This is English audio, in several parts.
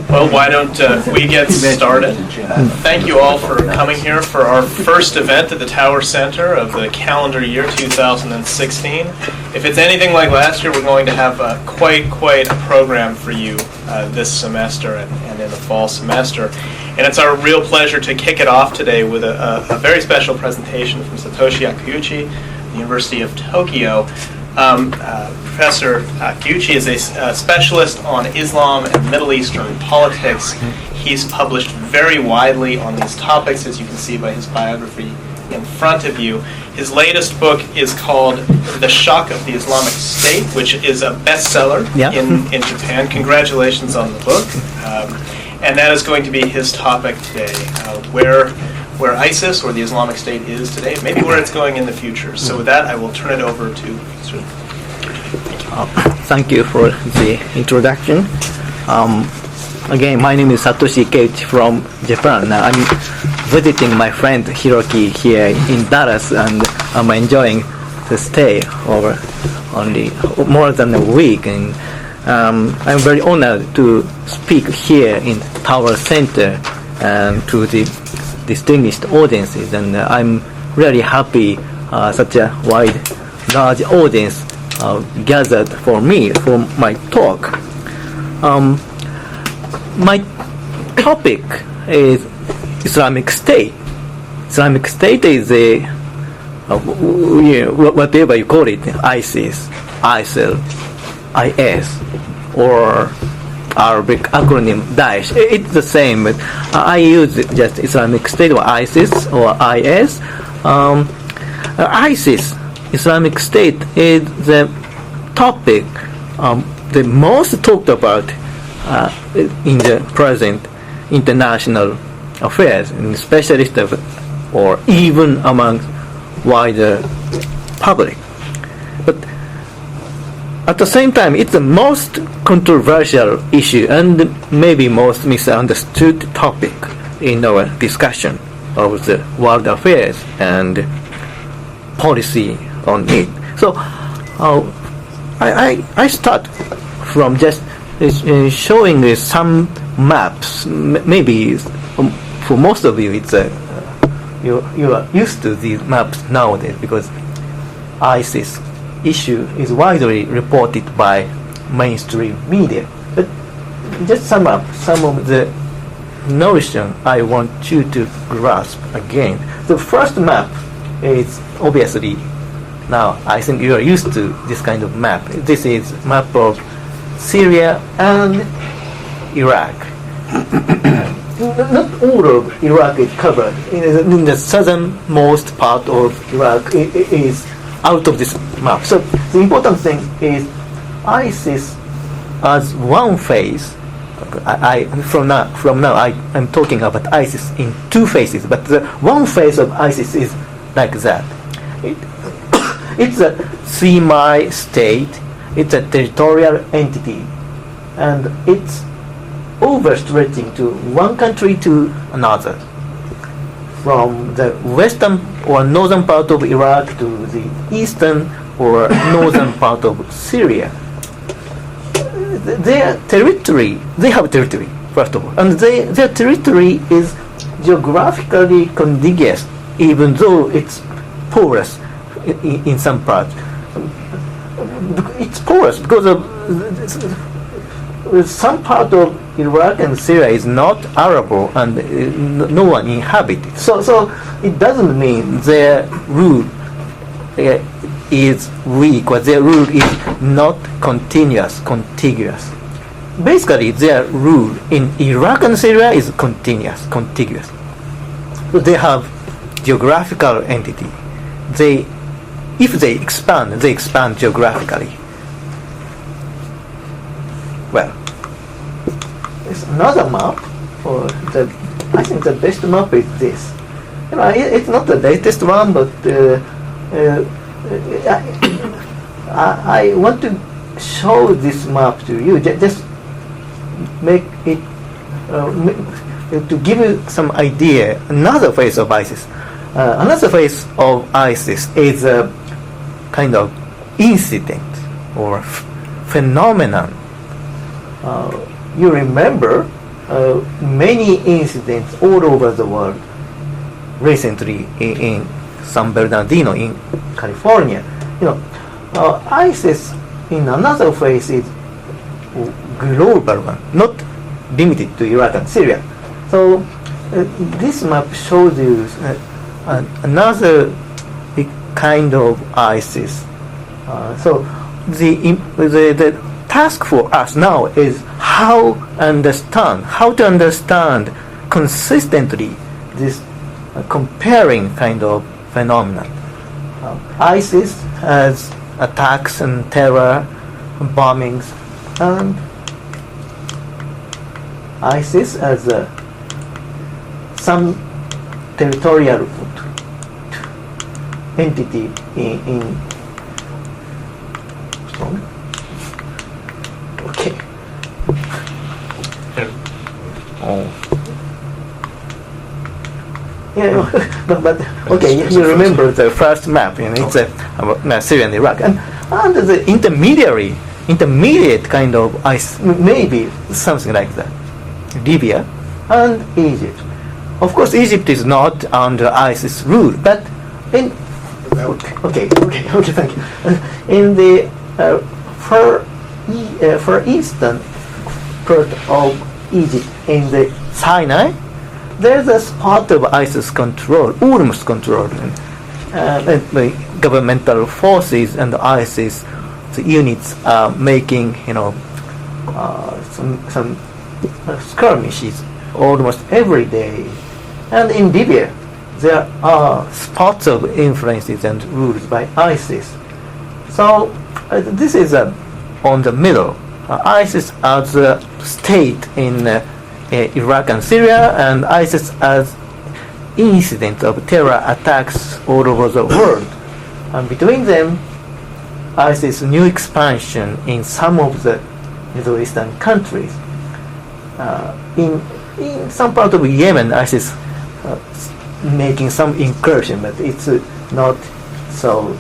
Well, why don't we get started? Thank you all for coming here for our first event at the Tower Center of the calendar year 2016. If it's anything like last year, we're going to have quite a program for you this semester and in the fall semester. And it's our real pleasure to kick it off today with a very special presentation from Satoshi Ikeuchi, the University of Tokyo. Professor Ikeuchi is a specialist on Islam and Middle Eastern politics. He's published very widely on these topics, as you can see by his biography in front of you. His latest book is called The Shock of the Islamic State, which is a bestseller in Japan. Congratulations on the book. And that is going to be his topic today, where ISIS or the Islamic State is today, maybe where it's going in the future. So with that, I will turn it over to Professor. Thank you for the introduction. Again, my name is Satoshi Ikeuchi from Japan. I'm visiting my friend Hiroki here in Dallas, and I'm enjoying the stay over only more than a week. And I'm very honored to speak here in Tower Center and to the distinguished audiences. And I'm really happy such a large audience gathered for me for my talk. My topic is Islamic State. Islamic State is whatever you call it, ISIS, ISIL, IS, or Arabic acronym Daesh. It's the same, but I use just Islamic State or ISIS or IS. ISIS, Islamic State, is the topic the most talked about in the present international affairs, and specialists or even among wider public. But at the same time, it's the most controversial issue and maybe most misunderstood topic in our discussion of the world affairs and policy on it. So I start from just showing some maps. Maybe for most of you, it's you are used to these maps nowadays because ISIS issue is widely reported by mainstream media. But just sum up some of the notion I want you to grasp again. The first map is obviously, now I think you are used to this kind of map. This is map of Syria and Iraq. Not all of Iraq is covered. In the southernmost part of Iraq is out of this map. So the important thing is ISIS as one phase. From now I'm talking about ISIS in two phases, but the one phase of ISIS is like that. It's a semi-state, it's a territorial entity, and it's overstretching to one country to another, from the western or northern part of Iraq to the eastern or northern part of Syria. Their territory, they have territory, first of all, and their territory is geographically contiguous, even though it's porous in some parts. It's porous because of some part of Iraq and Syria is not arable and no one inhabits it. So it doesn't mean their rule is weak or their rule is not contiguous. Basically, their rule in Iraq and Syria is contiguous. So they have geographical entity. If they expand geographically. Well, there's another map. I think the best map is this. It's not the latest one, but I want to show this map to you. Just make it to give you some idea. Another phase of ISIS. Another phase of ISIS is a kind of incident or phenomenon. You remember many incidents all over the world. Recently, in San Bernardino, in California, ISIS in another phase is global one, not limited to Iraq and Syria. So this map shows you another kind of ISIS. So the task for us now is how to understand consistently this comparing kind of phenomenon. ISIS has attacks and terror, bombings, and ISIS has some territorial entity in okay. Oh. Yeah, but okay. You remember the first map? It's about Syria and Iraq, and under the intermediate kind of ISIS, maybe something like that. Libya and Egypt. Of course, Egypt is not under ISIS rule, but in okay, thank you. In the far eastern part of Egypt, in the Sinai, there's a spot of ISIS control, almost control, and the governmental forces and the ISIS the units are making, some skirmishes almost every day. And in Libya, there are spots of influences and rules by ISIS. So this is on the middle. ISIS as a state in Iraq and Syria, and ISIS as incidents of terror attacks all over the world. And between them, ISIS new expansion in some of the Middle Eastern countries. In some part of Yemen, ISIS making some incursion, but it's not so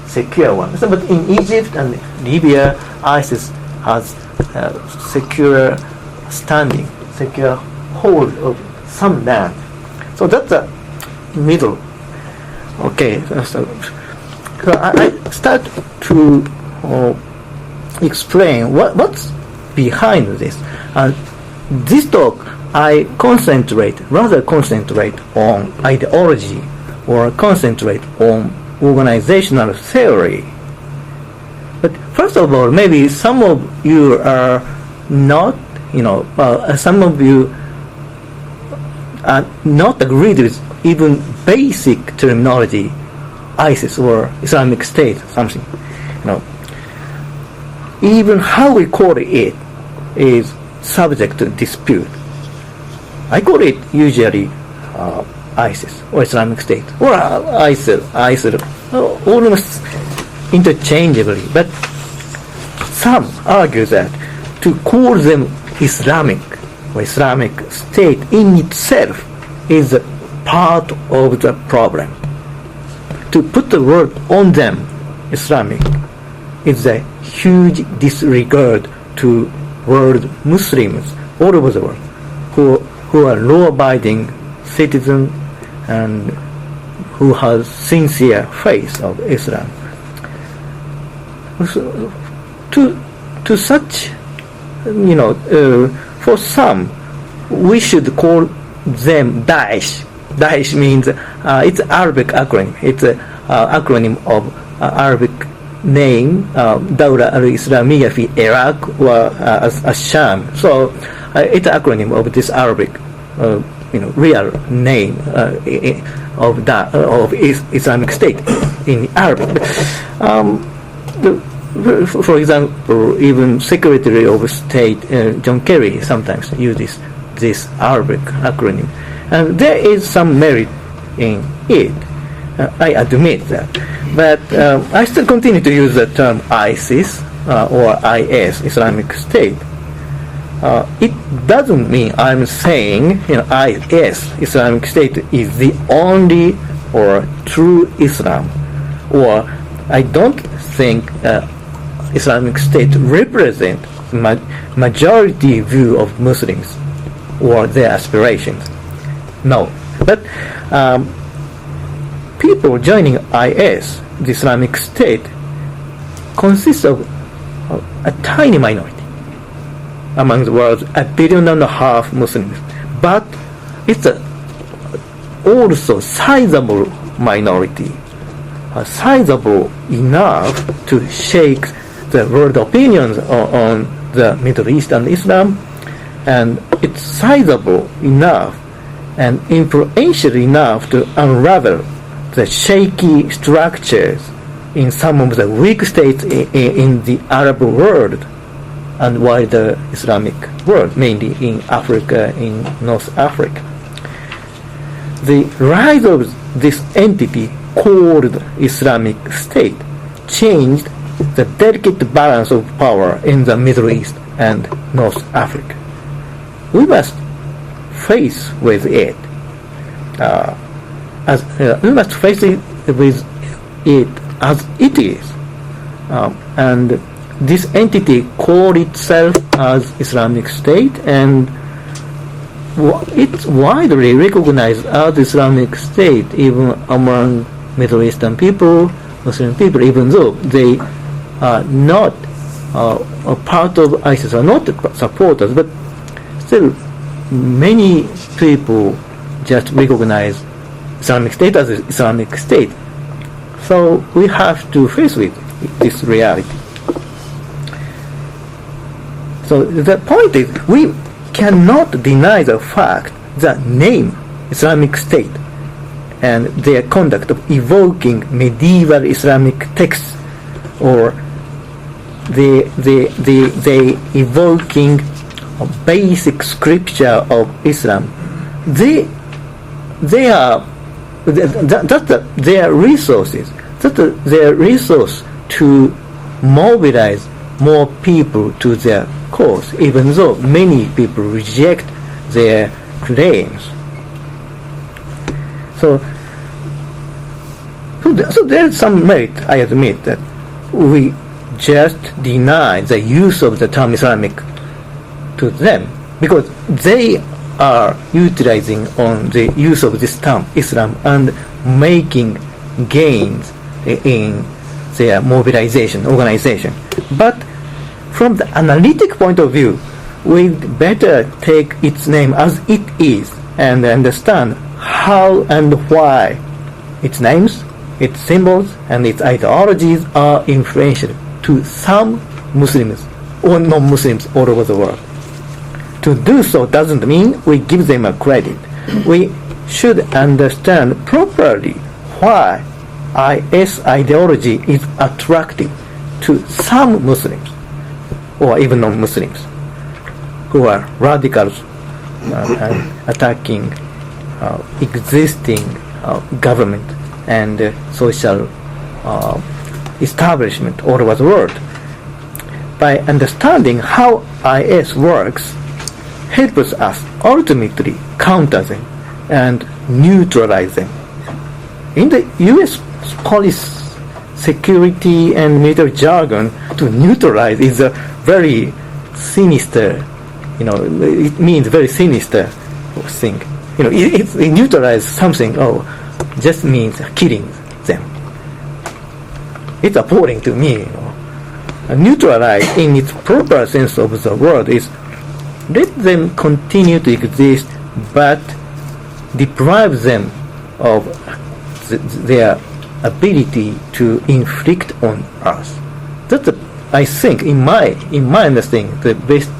secure one. So, but in Egypt and Libya, ISIS has secure standing, secure hold of some land. So that's the middle. Okay, so I start to explain what's behind this. This talk, I rather concentrate on ideology or concentrate on organizational theory. But first of all, maybe some of you are not, some of you are not agreed with even basic terminology, ISIS or Islamic State, something. Even how we call it is subject to dispute. I call it usually ISIS or Islamic State or ISIL, almost interchangeably. But some argue that to call them Islamic or Islamic State in itself is a part of the problem. To put the word on them, Islamic, is a huge disregard to world Muslims all over the world who are law-abiding citizens and who has sincere faith of Islam. So, to such, for some, we should call them Daesh. Daesh means it's an Arabic acronym. It's an acronym of Arabic name, Dawla al-Islamiyya fi Iraq or Asham. So it's an acronym of this Arabic, real name of Islamic State in Arabic. For example, even Secretary of State John Kerry sometimes uses this Arabic acronym, and there is some merit in it. I admit that, but I still continue to use the term ISIS or IS, Islamic State. It doesn't mean I'm saying IS, Islamic State, is the only or true Islam, or I don't think Islamic State represent majority view of Muslims or their aspirations. No. But people joining IS, the Islamic State, consists of a tiny minority among the world's 1.5 billion Muslims. But it's also sizable minority, sizable enough to shake the world opinions on the Middle East and Islam, and it's sizable enough and influential enough to unravel the shaky structures in some of the weak states in the Arab world and wider Islamic world, mainly in Africa, in North Africa. The rise of this entity called Islamic State changed the delicate balance of power in the Middle East and North Africa. We must face with it. We must face it with it as it is. And this entity called itself as Islamic State, and it's widely recognized as Islamic State even among Middle Eastern people, Muslim people, even though they are not a part of ISIS, are not supporters, but still many people just recognize Islamic State as Islamic State. So we have to face with this reality. So the point is, we cannot deny the fact that name Islamic State and their conduct of evoking medieval Islamic texts, or they evoking a basic scripture of Islam. They are their resources. That's their resource to mobilize more people to their cause, even though many people reject their claims. So there's some merit, I admit, that we just deny the use of the term Islamic to them, because they are utilizing on the use of this term Islam and making gains in their mobilization, organization. But from the analytic point of view, we better take its name as it is and understand how and why its names, its symbols, and its ideologies are influential to some Muslims or non-Muslims all over the world. To do so doesn't mean we give them a credit. We should understand properly why IS ideology is attractive to some Muslims, or even non-Muslims, who are radicals and attacking existing government and social establishment all over the world. By understanding how IS works, helps us ultimately counter them and neutralize them. In the U.S. police, security, and military jargon, to neutralize is a very sinister, it means very sinister thing. It neutralize something, just means killing them. It's appalling to me. Neutralize in its proper sense of the word is let them continue to exist, but deprive them of their ability to inflict on us. That's, I think, in my understanding, the best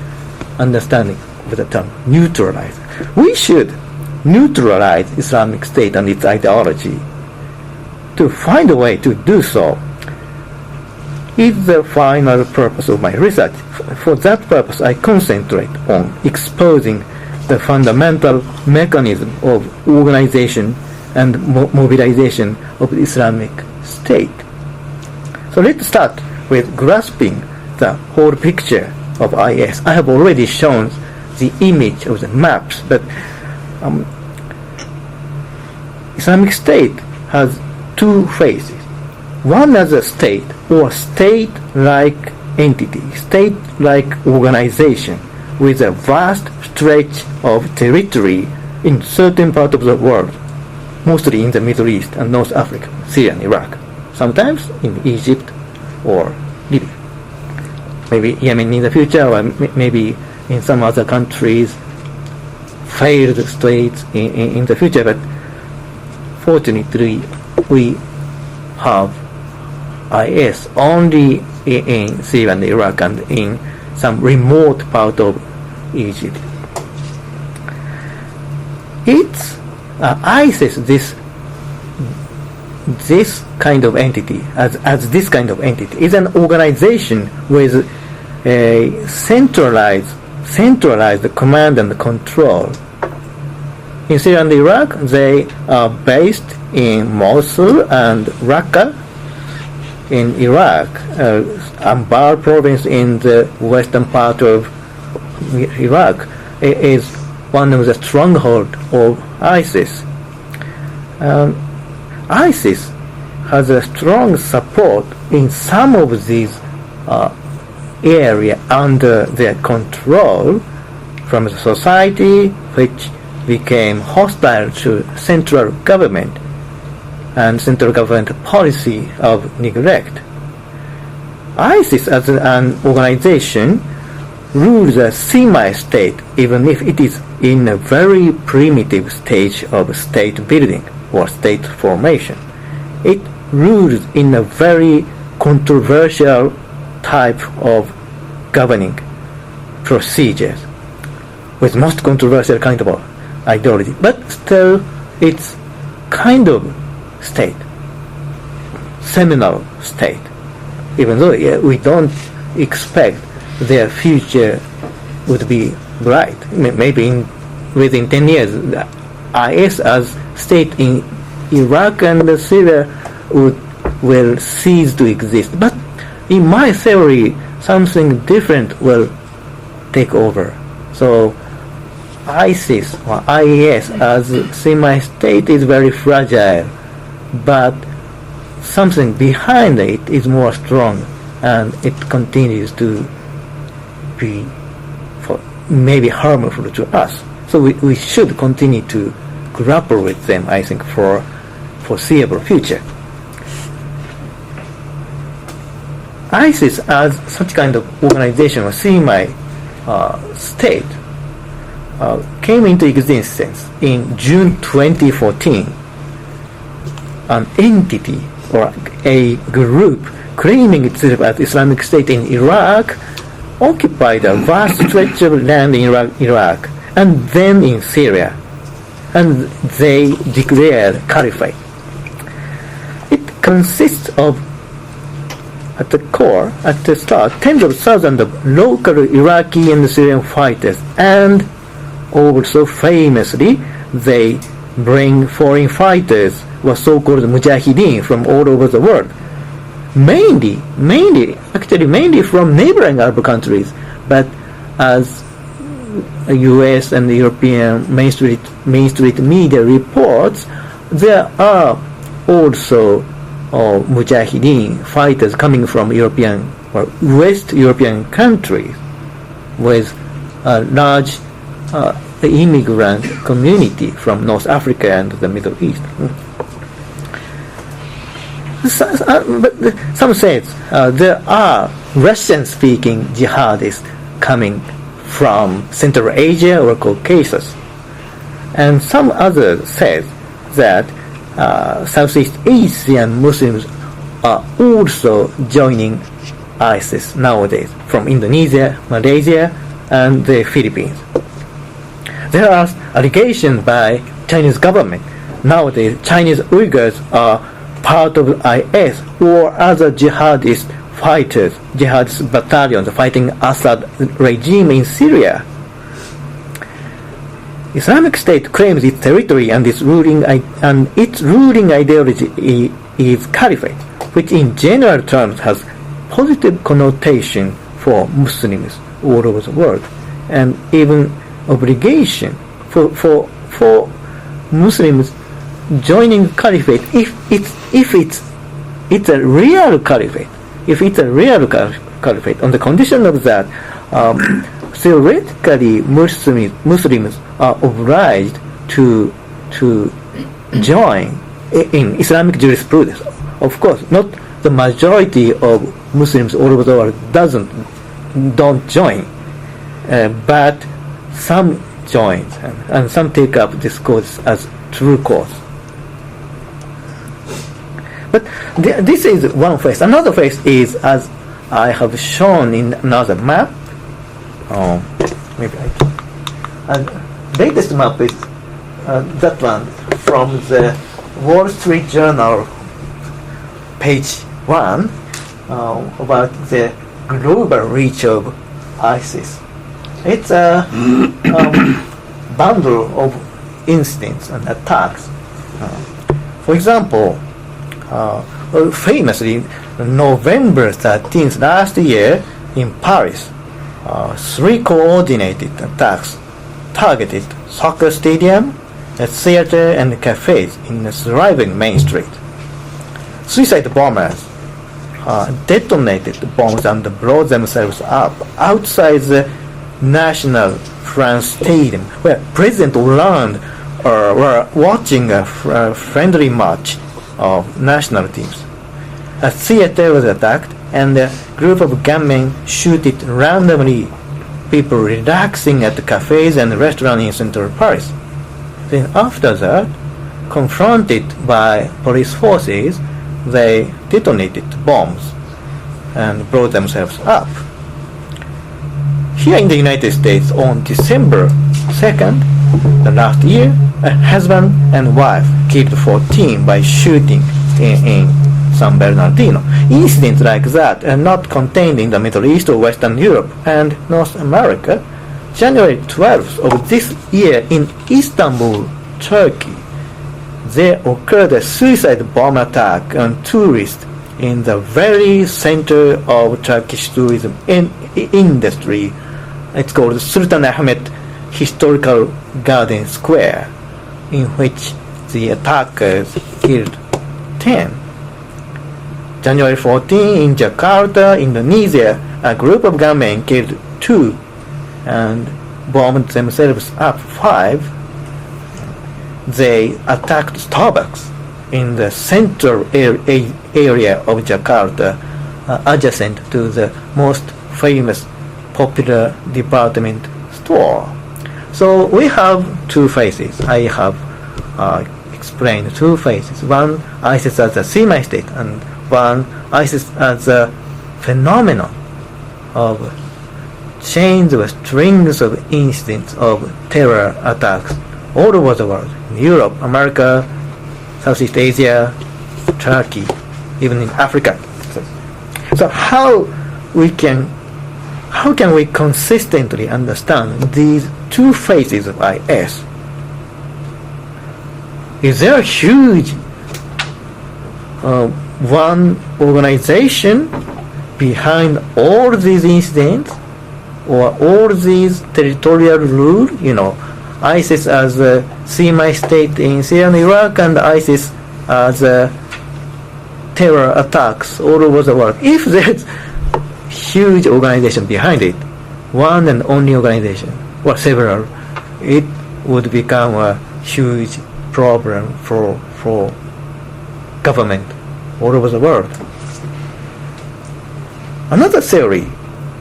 understanding of the term neutralize. We should neutralize Islamic State and its ideology. To find a way to do so is the final purpose of my research. For that purpose, I concentrate on exposing the fundamental mechanism of organization and mobilization of the Islamic State. So let's start with grasping the whole picture of IS. I have already shown the image of the maps, but Islamic State has two phases. One as a state, or state-like entity, state-like organization with a vast stretch of territory in certain part of the world, mostly in the Middle East and North Africa, Syria and Iraq, sometimes in Egypt or Libya. Maybe Yemen in the future, or maybe in some other countries, failed states in the future, but fortunately we have IS only in Syria and Iraq and in some remote part of Egypt. It's ISIS, this kind of entity, as this kind of entity, is an organization with a centralized command and control. In Syria and Iraq, they are based in Mosul and Raqqa. In Iraq, Anbar province in the western part of Iraq is one of the strongholds of ISIS. ISIS has a strong support in some of these areas under their control from the society, which became hostile to central government and central government policy of neglect. ISIS as an organization rules a semi-state, even if it is in a very primitive stage of state building or state formation. It rules in a very controversial type of governing procedures, with most controversial kind of ideology, but still it's kind of state, seminal state, even though we don't expect their future would be bright. Maybe within 10 years, IS as state in Iraq and Syria will cease to exist. But in my theory, something different will take over. So ISIS or IS as semi-state is very fragile, but something behind it is more strong, and it continues to be maybe harmful to us. So we should continue to grapple with them, I think, for foreseeable future. ISIS as such kind of organization or semi-state came into existence in June 2014. An entity or a group claiming itself as Islamic State in Iraq occupied a vast stretch of land in Iraq and then in Syria, and they declared caliphate. It consists of, at the core, at the start, tens of thousands of local Iraqi and Syrian fighters, and also famously they bring foreign fighters, or so-called mujahideen, from all over the world, mainly from neighboring Arab countries, but as US and European Main Street media reports, there are also mujahideen fighters coming from European or West European countries with a large immigrant community from North Africa and the Middle East. But some says there are Russian-speaking jihadists coming from Central Asia or Caucasus, and some others says that Southeast Asian Muslims are also joining ISIS nowadays from Indonesia, Malaysia, and the Philippines. There are allegations by Chinese government nowadays Chinese Uyghurs are part of IS or other jihadist fighters, jihadist battalions fighting Assad regime in Syria. Islamic State claims its territory and its ruling ideology is caliphate, which in general terms has positive connotation for Muslims all over the world, and even obligation for Muslims joining caliphate if it's a real caliphate. If it's a real caliphate. On the condition of that, theoretically, Muslims are obliged to join in Islamic jurisprudence. Of course, not the majority of Muslims all over the world don't join, but some join, and some take up this course as true course. But this is one phase. Another phase is, as I have shown in another map. Maybe I can. And latest map is that one from the Wall Street Journal, page 1, about the global reach of ISIS. It's a bundle of incidents and attacks. For example, famously, November 13th last year in Paris, 3 coordinated attacks targeted soccer stadium, a theater, and cafes in the thriving Main Street. Suicide bombers detonated the bombs and blew themselves up outside the National France Stadium, where President Hollande were watching a friendly match of national teams. A theater was attacked, and a group of gunmen shot it randomly, people relaxing at the cafes and restaurants in central Paris. Then after that, confronted by police forces, they detonated bombs and blew themselves up. Here in the United States, on December 2nd, the last year, a husband and wife killed 14 by shooting in San Bernardino. Incidents like that are not contained in the Middle East or Western Europe and North America. January 12th of this year in Istanbul, Turkey, there occurred a suicide bomb attack on tourists in the very center of Turkish tourism industry. It's called Sultan Ahmet Historical Garden Square, in which the attackers killed 10. January 14 in Jakarta, Indonesia, a group of gunmen killed 2 and bombed themselves up 5. They attacked Starbucks in the central area of Jakarta, adjacent to the most famous popular department store. So we have 2 phases. I have explained 2 phases. One, ISIS as a semi-state, and one, ISIS as a phenomenon of chains of strings of incidents of terror attacks all over the world, in Europe, America, Southeast Asia, Turkey, even in Africa. So how can we consistently understand these 2 phases of IS? Is there a huge one organization behind all these incidents, or all these territorial rule? ISIS as a semi-state in Syria and Iraq, and ISIS as a terror attacks all over the world. If there's huge organization behind it, one and only organization, or several, it would become a huge problem for government all over the world. Another theory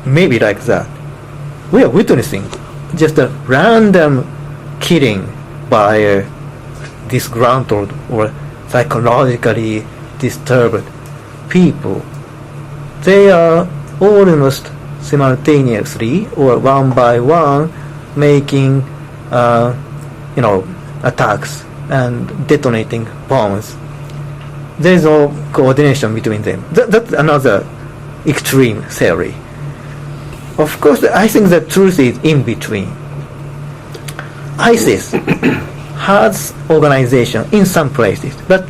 may be like that. We are witnessing just a random killing by disgruntled or psychologically disturbed people. They are almost simultaneously or one by one making attacks and detonating bombs. There is no coordination between them. That's another extreme theory. Of course, I think the truth is in between. ISIS has organization in some places, but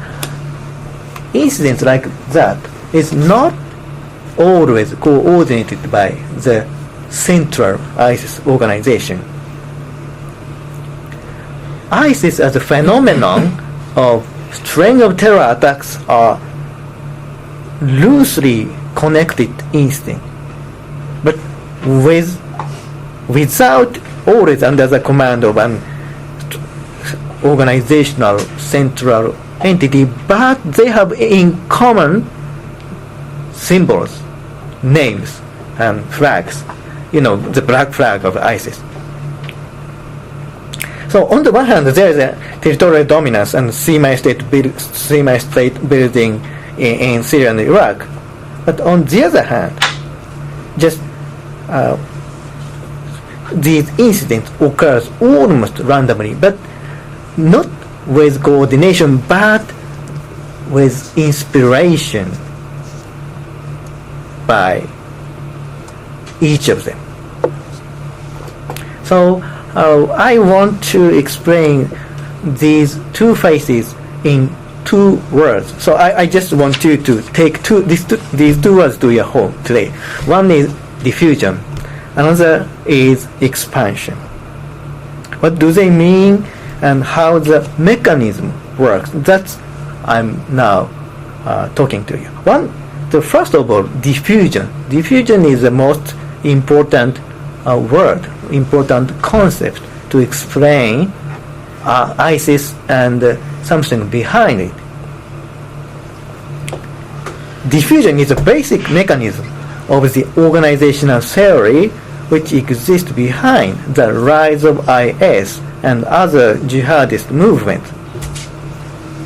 incidents like that is not always coordinated by the central ISIS organization. ISIS as a phenomenon of string of terror attacks are loosely connected incidents. but without always under the command of an organizational central entity, but they have in common symbols, names, and flags. The black flag of ISIS. So on the one hand, there is a territorial dominance and semi-state building in Syria and Iraq. But on the other hand, just these incidents occurs almost randomly, but not with coordination, but with inspiration by each of them. So I want to explain these two phases in 2 words. So I just want you to take these two words to your home today. One is diffusion, another is expansion. What do they mean and how the mechanism works? That's I'm now talking to you. First of all, diffusion. Diffusion is the most important word, important concept to explain ISIS and something behind it. Diffusion is a basic mechanism of the organizational theory which exists behind the rise of IS and other jihadist movements.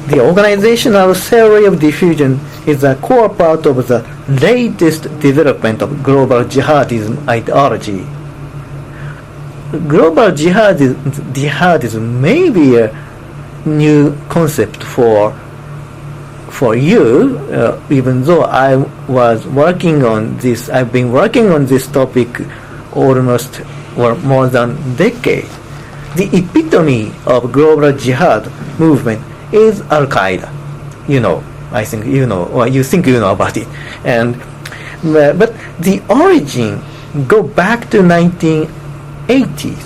The organizational theory of diffusion is a core part of the latest development of global jihadism ideology. Global jihadism may be a new concept for you, even though I've been working on this topic almost or more than a decade. The epitome of global jihad movement is Al-Qaeda. I think or you think you know about it. But the origin go back to 1980s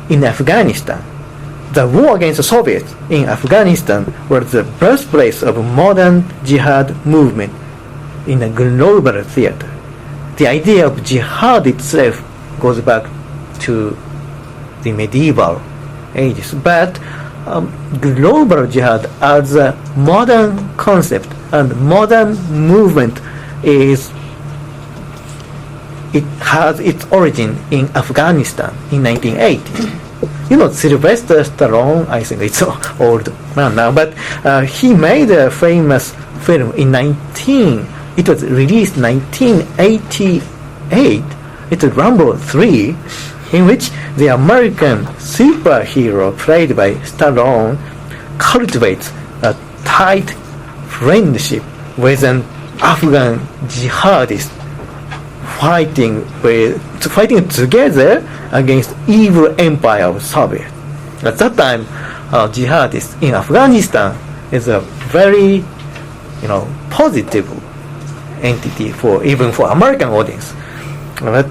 in Afghanistan. The war against the Soviets in Afghanistan was the birthplace of modern jihad movement in a global theater. The idea of jihad itself goes back to the medieval ages, but global jihad as a modern concept and modern movement it has its origin in Afghanistan in 1980. Sylvester Stallone, I think it's an old man now, but he made a famous film it was released in 1988. It's Rambo 3, in which the American superhero played by Stallone cultivates a tight friendship with an Afghan jihadist fighting together against evil empire of Soviet. At that time, jihadists in Afghanistan is a very, positive entity even for American audience. But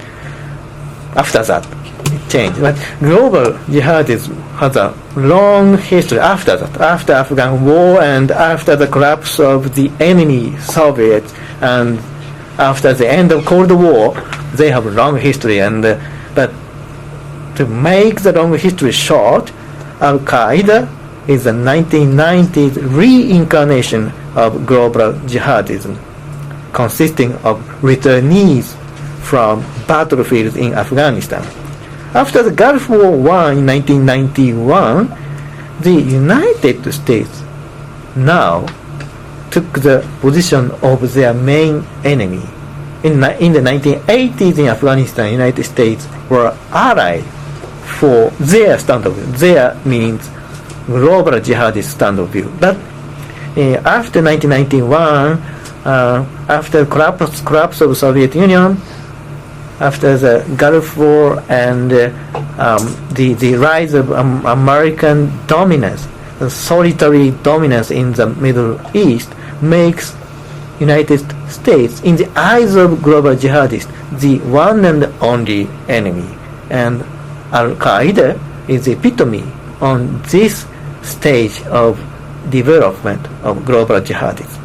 after that, it changed. But global jihadism has a long history after that. After Afghan war and after the collapse of the enemy Soviets and after the end of Cold War, they have a long history. But to make the long history short, Al-Qaeda is the 1990s reincarnation of global jihadism, consisting of returnees from battlefields in Afghanistan. After the Gulf War I in 1991, the United States now took the position of their main enemy. In the 1980s in Afghanistan, United States were allied for their stand of view. Their means global jihadist stand of view. But after 1991, after the collapse of the Soviet Union, after the Gulf War and the rise of American dominance, the solitary dominance in the Middle East makes United States, in the eyes of global jihadists, the one and only enemy. And Al-Qaeda is the epitome on this stage of development of global jihadism.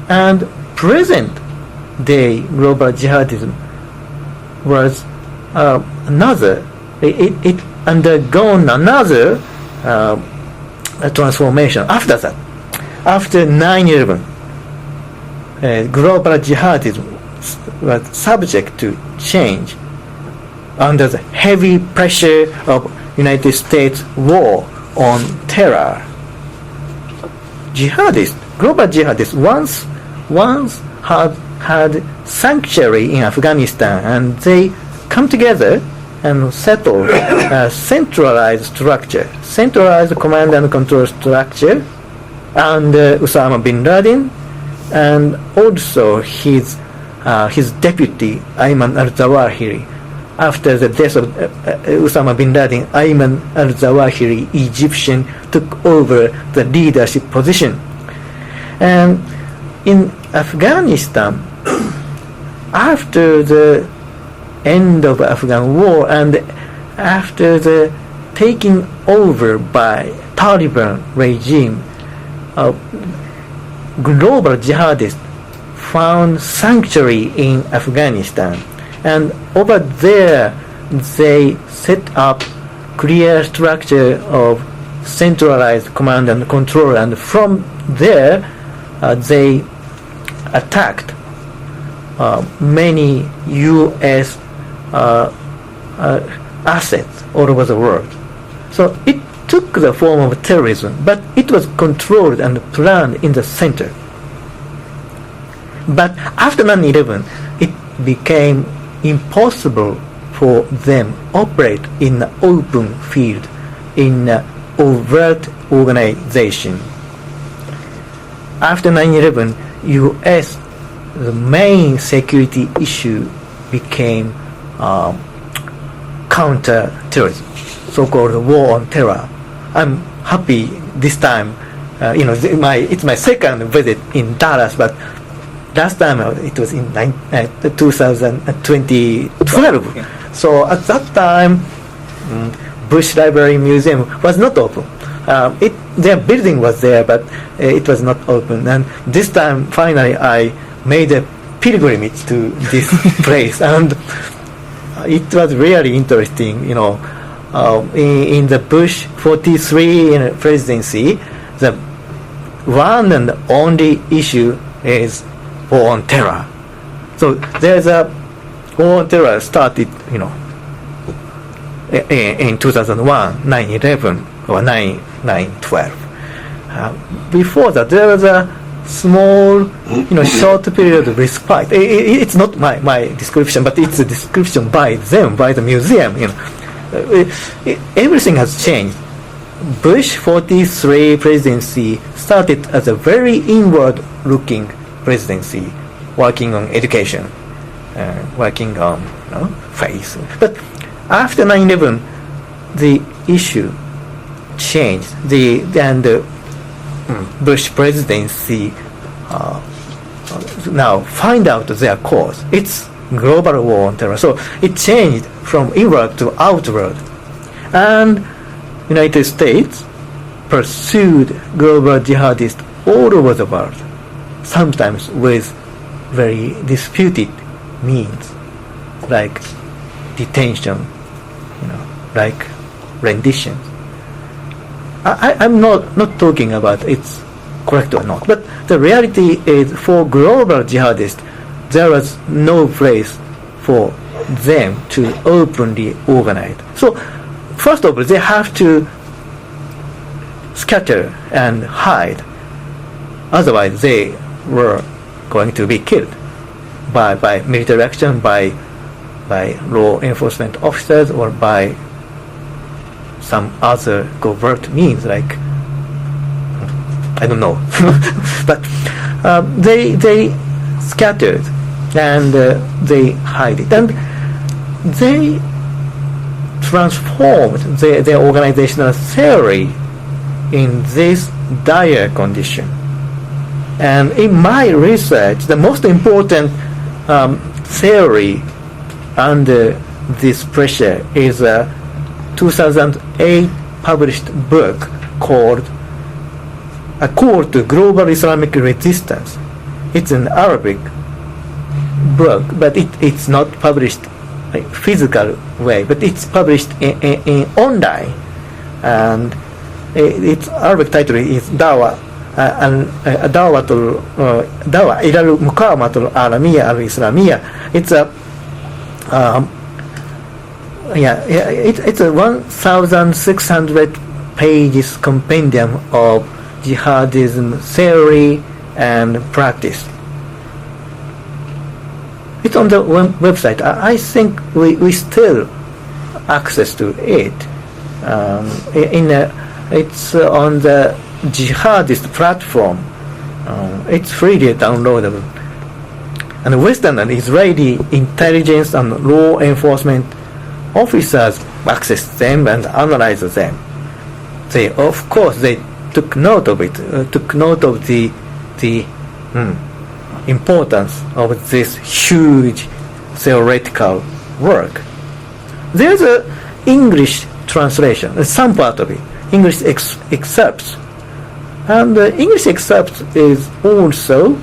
And present day global jihadism was it undergone another transformation after that. After 9/11, global jihadism was subject to change under the heavy pressure of United States war on terror. Global jihadists once had sanctuary in Afghanistan, and they come together and settle a centralized command and control structure, and Osama bin Laden, and also his deputy Ayman al-Zawahiri. After the death of Osama bin Laden, Ayman al-Zawahiri, Egyptian, took over the leadership position. And in Afghanistan, after the end of Afghan war and after the taking over by Taliban regime, global jihadists found sanctuary in Afghanistan, and over there they set up clear structure of centralized command and control, and from there they attacked many U.S. Assets all over the world. So it took the form of terrorism, but it was controlled and planned in the center. But after 9/11, it became impossible for them operate in the open field, in overt organization. After 9/11, U.S. the main security issue became counter-terrorism, so-called war on terror. I'm happy this time. It's my second visit in Dallas, but last time it was in 2012. Yeah. So at that time, Bush Library Museum was not open. Their building was there, but it was not open. And this time, finally, I made a pilgrimage to this place, and it was really interesting. In the Bush 43 presidency, the one and only issue is war on terror. So there's a war on terror started, in 2001, 9/11 or 9/12. Before that, there was a small, short period of respite. It's not my description, but it's a description by them, by the museum. Everything has changed. Bush 43 presidency started as a very inward-looking presidency, working on education, working on faith. But after 9/11, the issue changed. The Bush presidency now find out their cause. It's global war on terror. So it changed from inward to outward, and United States pursued global jihadists all over the world, sometimes with very disputed means, like detention, like rendition. I'm not talking about it's correct or not, but the reality is for global jihadists, there was no place for them to openly organize. So, first of all, they have to scatter and hide. Otherwise, they were going to be killed by military action, by law enforcement officers, or by some other covert means, like I don't know. But they scattered and they hide it, and they transformed their organizational theory in this dire condition. And in my research, the most important theory under this pressure is a 2008 published book called A Call to Global Islamic Resistance. It's in Arabic, book, but it's not published physical way, but it's published in online, and its Arabic title is Dawa إلى المقاومة العالمية الإسلامية. It's a it's a 1,600 pages compendium of jihadism theory and practice. It's on the website. I think we still access to it. It's on the jihadist platform. It's freely downloadable. And Western and Israeli intelligence and law enforcement officers access them and analyze them. They, of course, they took note of it. Took note of the importance of this huge theoretical work. There's a English translation, some part of it, English excerpts, and English excerpts is also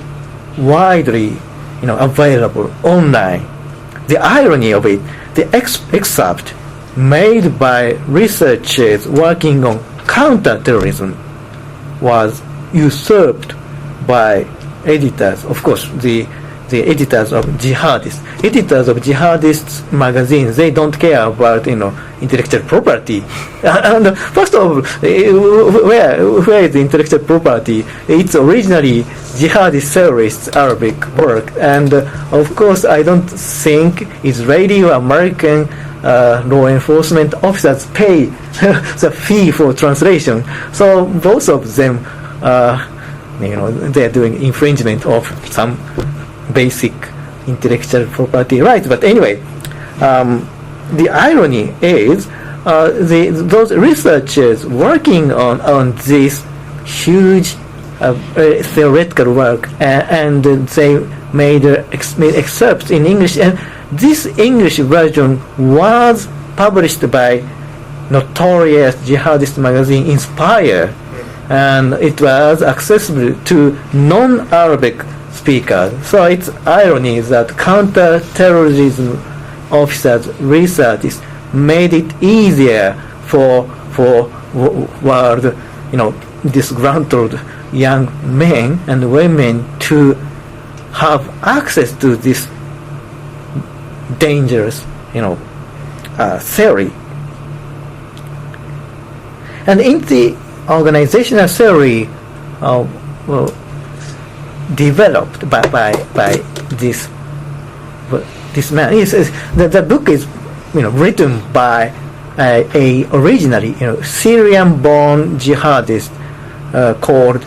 widely, available online. The irony of it, the excerpt made by researchers working on counterterrorism was usurped by editors, of course, the editors of jihadists. Editors of jihadists magazines, they don't care about, intellectual property. And first of all, where is the intellectual property? It's originally jihadist theorists' Arabic work. And of course, I don't think Israeli or American law enforcement officers pay the fee for translation. So both of them, they're doing infringement of some basic intellectual property rights. But anyway, the irony is those researchers working on this huge theoretical work, and they made excerpts in English, and this English version was published by notorious jihadist magazine Inspire, and it was accessible to non-Arabic speakers. So it's irony that counter-terrorism officers, researchers made it easier for world, disgruntled young men and women to have access to this dangerous, theory. And in the organizational theory developed by this man, the book is written by a originally Syrian-born jihadist called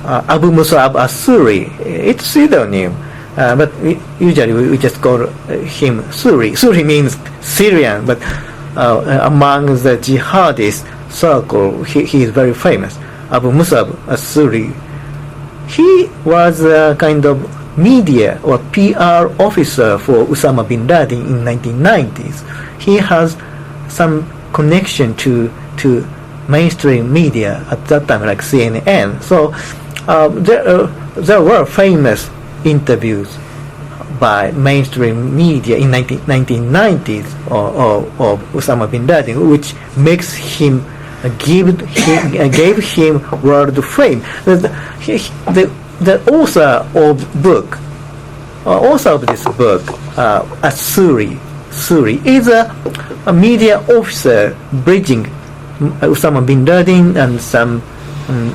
Abu Musab Asuri. It's pseudonym, but usually we just call him Suri. Suri means Syrian, but among the jihadist circle, he is very famous. Abu Musab Asuri. He was a kind of media or PR officer for Osama bin Laden in 1990s. He has some connection to mainstream media at that time, like CNN. So there were famous interviews by mainstream media in 1990s of Osama bin Laden, which makes him gave him world fame. The author of this book, Asuri, is a media officer bridging Osama bin Laden and some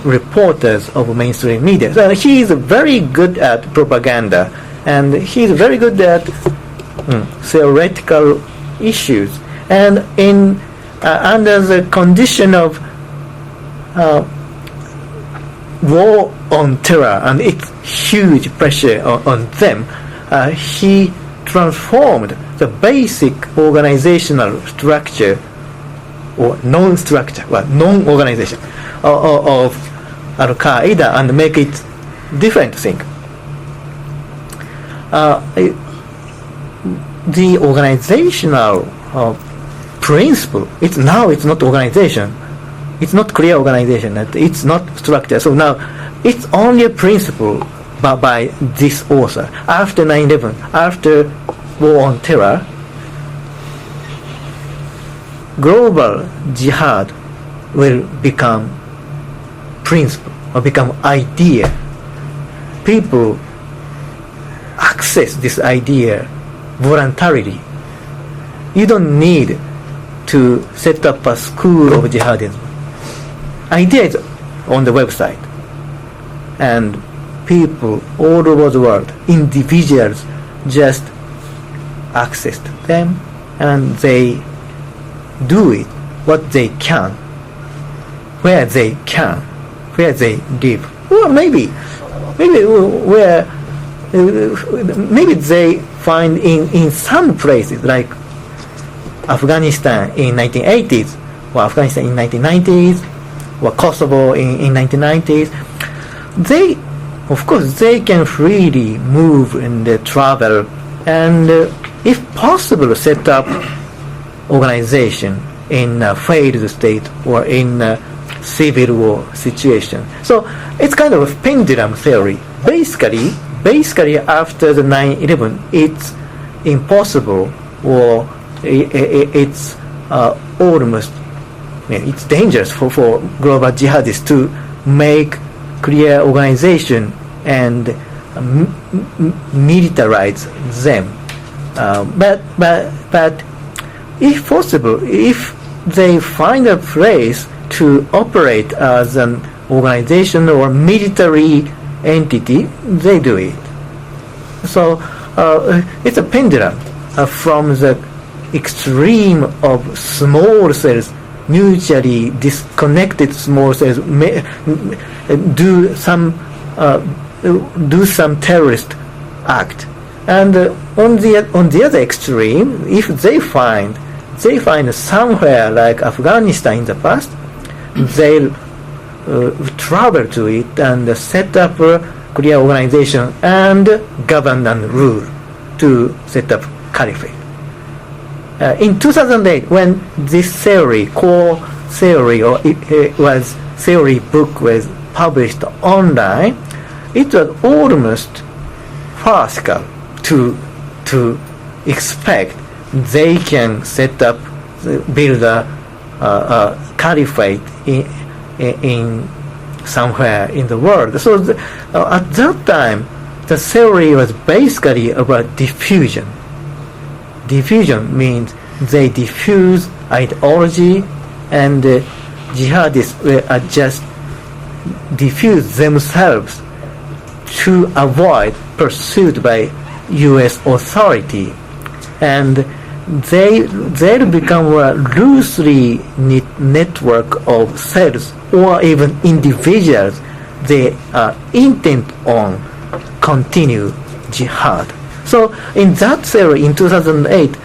reporters of mainstream media. So he is very good at propaganda, and he is very good at theoretical issues. And in under the condition of war on terror and its huge pressure on them, he transformed the basic organizational structure or non-organization of Al-Qaeda and make it different thing. The organizational principle, it's not organization, it's not clear organization, it's not structure. So now it's only a principle by this author. After 9/11, after War on Terror, global jihad will become principle or become idea. People access this idea voluntarily. You don't need to set up a school of jihadism. Idea is on the website, and people all over the world, individuals, just access them, and they do it what they can, where they live. Or maybe where maybe they find in some places like Afghanistan in 1980s, or Afghanistan in 1990s, or Kosovo in 1990s. They, of course, they can freely move and travel, and if possible, set up organization in a failed state or in a civil war situation. So it's kind of a pendulum theory. Basically, after the 9/11, it's impossible, or it's almost, it's dangerous for global jihadists to make clear organization and militarize them. But if possible, if they find a place to operate as an organization or military entity, they do it. So it's a pendulum from the extreme of small cells, mutually disconnected small cells, do some terrorist act, and on the other extreme, if they find somewhere like Afghanistan in the past, they'll travel to it and set up a clear organization and govern and rule to set up caliphate. In 2008, when this core theory, or it was theory book was published online, it was almost farcical to expect they can build a caliphate in somewhere in the world. So at that time, the theory was basically about diffusion. Diffusion means they diffuse ideology, and jihadists will just diffuse themselves to avoid pursuit by U.S. authority, and they'll become a loosely knit network of cells or even individuals. They are intent on continue jihad. So in that theory in 2008,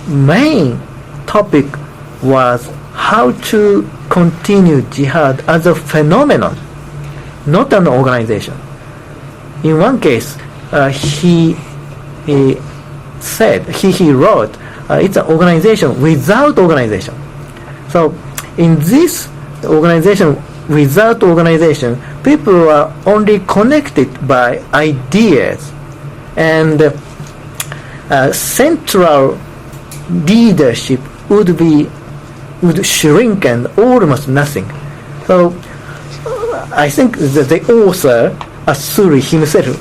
main topic was how to continue jihad as a phenomenon, not an organization. In one case, he wrote, it's an organization without organization. So in this organization without organization, people are only connected by ideas, and central leadership would shrink and almost nothing. So I think that the author, Asuri himself,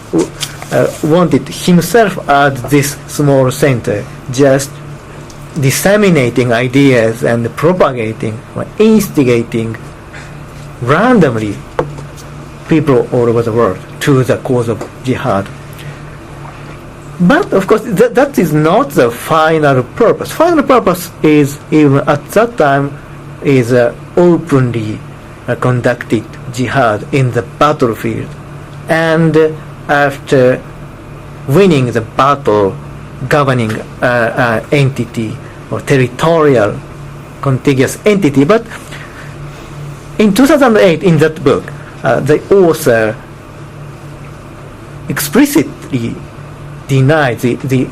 wanted himself as this small center, just disseminating ideas and propagating or instigating randomly people all over the world to the cause of jihad. But of course, that is not the final purpose. Final purpose is, even at that time, is openly conducted jihad in the battlefield, and after winning the battle, governing entity or territorial contiguous entity. But in 2008, in that book, the author explicitly denied the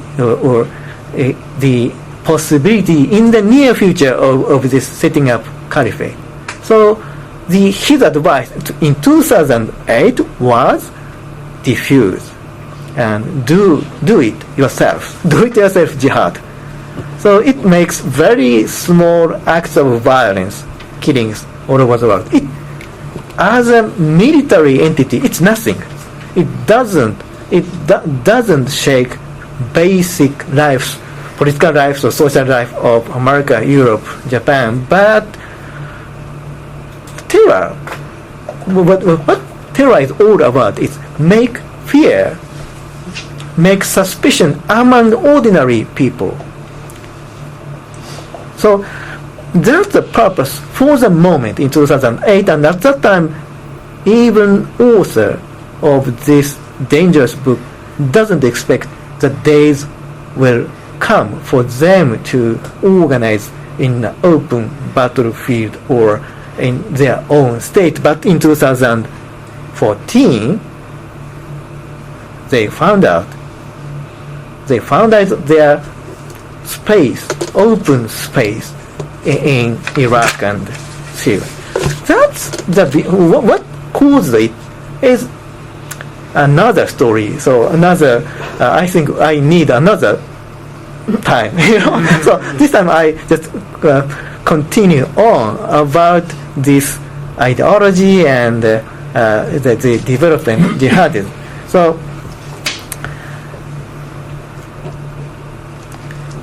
possibility in the near future of this setting up caliphate. So his advice in 2008 was diffuse and do it yourself. Do it yourself jihad. So it makes very small acts of violence, killings all over the world. As a military entity, it's nothing. It doesn't shake basic lives, political lives or social life of America, Europe, Japan. But terror, what terror is all about is make fear, make suspicion among ordinary people. So that's the purpose for the moment in 2008, and at that time, even author of this dangerous book doesn't expect that days will come for them to organize in an open battlefield or in their own state. But in 2014, they found out their space, open space in Iraq and Syria. That's what caused it is another story. So I think I need another time. So this time I just continue on about this ideology and the development jihadism. So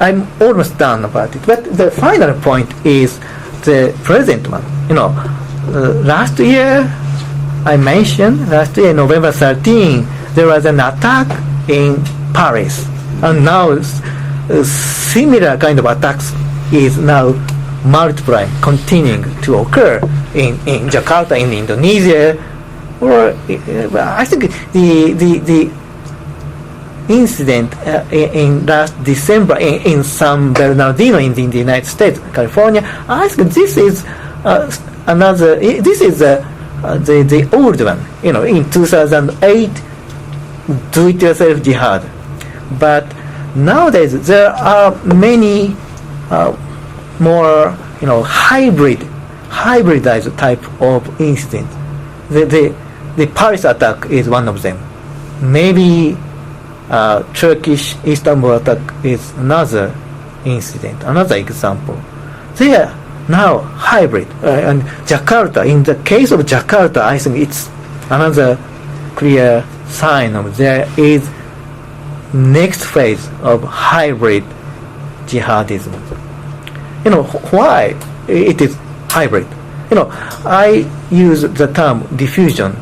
I'm almost done about it. But the final point is the present one. Last year, I mentioned, November 13, there was an attack in Paris. And now similar kind of attacks is now multiplying, continuing to occur in Jakarta, in Indonesia. Or I think the incident in last December in San Bernardino in the United States, California. I think this is another. This is the old one. In 2008, do-it-yourself jihad. But nowadays there are many more hybridized type of incidents. The Paris attack is one of them. Maybe Turkish Istanbul attack is another incident, another example. They are now hybrid. And Jakarta, in the case of Jakarta, I think it's another clear sign of there is next phase of hybrid jihadism. Why it is hybrid? I use the term diffusion.